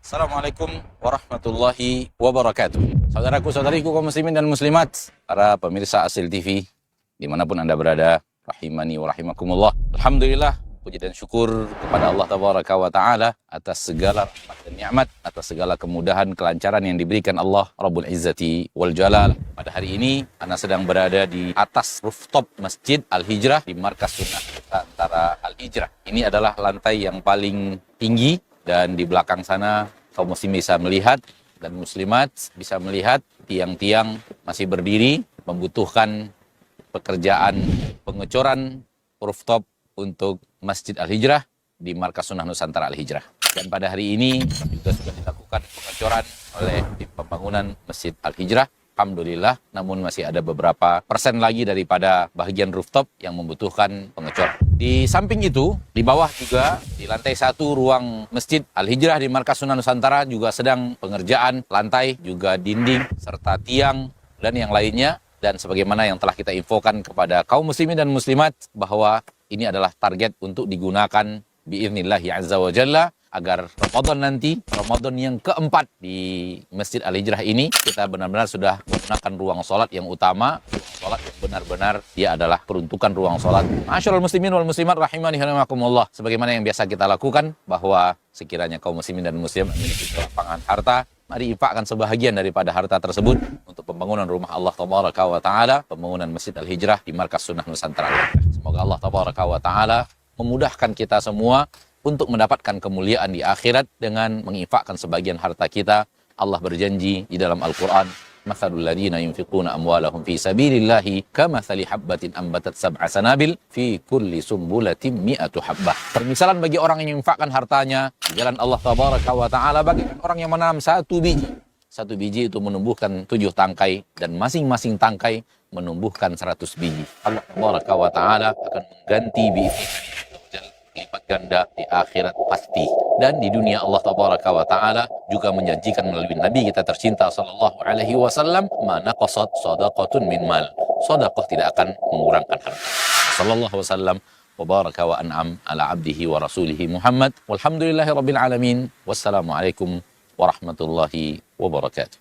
Assalamualaikum warahmatullahi wabarakatuh. Saudaraku, saudariku, kaum muslimin dan muslimat, para pemirsa Asil TV, dimanapun Anda berada, rahimani wa rahimakumullah. Alhamdulillah, puji dan syukur kepada Allah Tabaraka wa Ta'ala atas segala rahmat dan nikmat, atas segala kemudahan, kelancaran yang diberikan Allah Rabbul Izzati wal Jalal. Pada hari ini, Anda sedang berada di atas rooftop Masjid Al-Hijrah di Markas Sunnah Harta Antara Al-Hijrah. Ini adalah lantai yang paling tinggi dan di belakang sana kaum muslim bisa melihat dan muslimat bisa melihat tiang-tiang masih berdiri membutuhkan pekerjaan pengecoran rooftop untuk Masjid Al-Hijrah di Markas Sunnah Nusantara Al-Hijrah. Dan pada hari ini juga sudah dilakukan pengecoran oleh tim pembangunan Masjid Al-Hijrah. Alhamdulillah, namun masih ada beberapa persen lagi daripada bagian rooftop yang membutuhkan pengecoran. Di samping itu, di bawah juga, di lantai 1 ruang Masjid Al-Hijrah di Markas Sunnah Nusantara juga sedang pengerjaan lantai, juga dinding, serta tiang, dan yang lainnya. Dan sebagaimana yang telah kita infokan kepada kaum muslimin dan muslimat, bahwa ini adalah target untuk digunakan biiznillahi azza wa jalla, agar Ramadan nanti, Ramadan yang keempat di Masjid Al-Hijrah ini, kita benar-benar sudah menggunakan ruang sholat yang utama, sholat yang benar-benar dia adalah peruntukan ruang sholat. Masyaallah muslimin wal muslimat rahimani rahimakumullah. Sebagaimana yang biasa kita lakukan, bahwa sekiranya kaum muslimin dan muslimat memiliki kelapangan harta, mari infakkan sebahagian daripada harta tersebut untuk pembangunan rumah Allah Tabaraka wa Ta'ala, pembangunan Masjid Al-Hijrah di Markas Sunnah Nusantara. Semoga Allah Tabaraka wa Ta'ala memudahkan kita semua untuk mendapatkan kemuliaan di akhirat dengan menginfakkan sebagian harta kita. Allah berjanji di dalam Al-Quran, "Mathalul ladzina yunfiquna amwalahum fi sabilillahi kamathali habbatin ambatat sab'a sanabil fi kulli sumbulatin mi'atu habbah." Permisalan bagi orang yang menginfakkan hartanya di jalan Allah Tabaraka wa Ta'ala bagaikan orang yang menanam satu biji. Satu biji itu menumbuhkan 7 tangkai, dan masing-masing tangkai menumbuhkan 100 biji. Allah Tabaraka wa Ta'ala akan mengganti lipat ganda di akhirat pasti. Dan di dunia Allah Tabaraka wa Ta'ala juga menjanjikan melalui Nabi kita tercinta sallallahu alaihi wasallam, "Ma naqasat shadaqatun min mal." Sedekah tidak akan mengurangkan harta. Sallallahu wasallam wa baraka wa an'am ala abdihi wa rasulihi Muhammad. Walhamdulillahi rabbil alamin. Wassalamualaikum warahmatullahi wabarakatuh.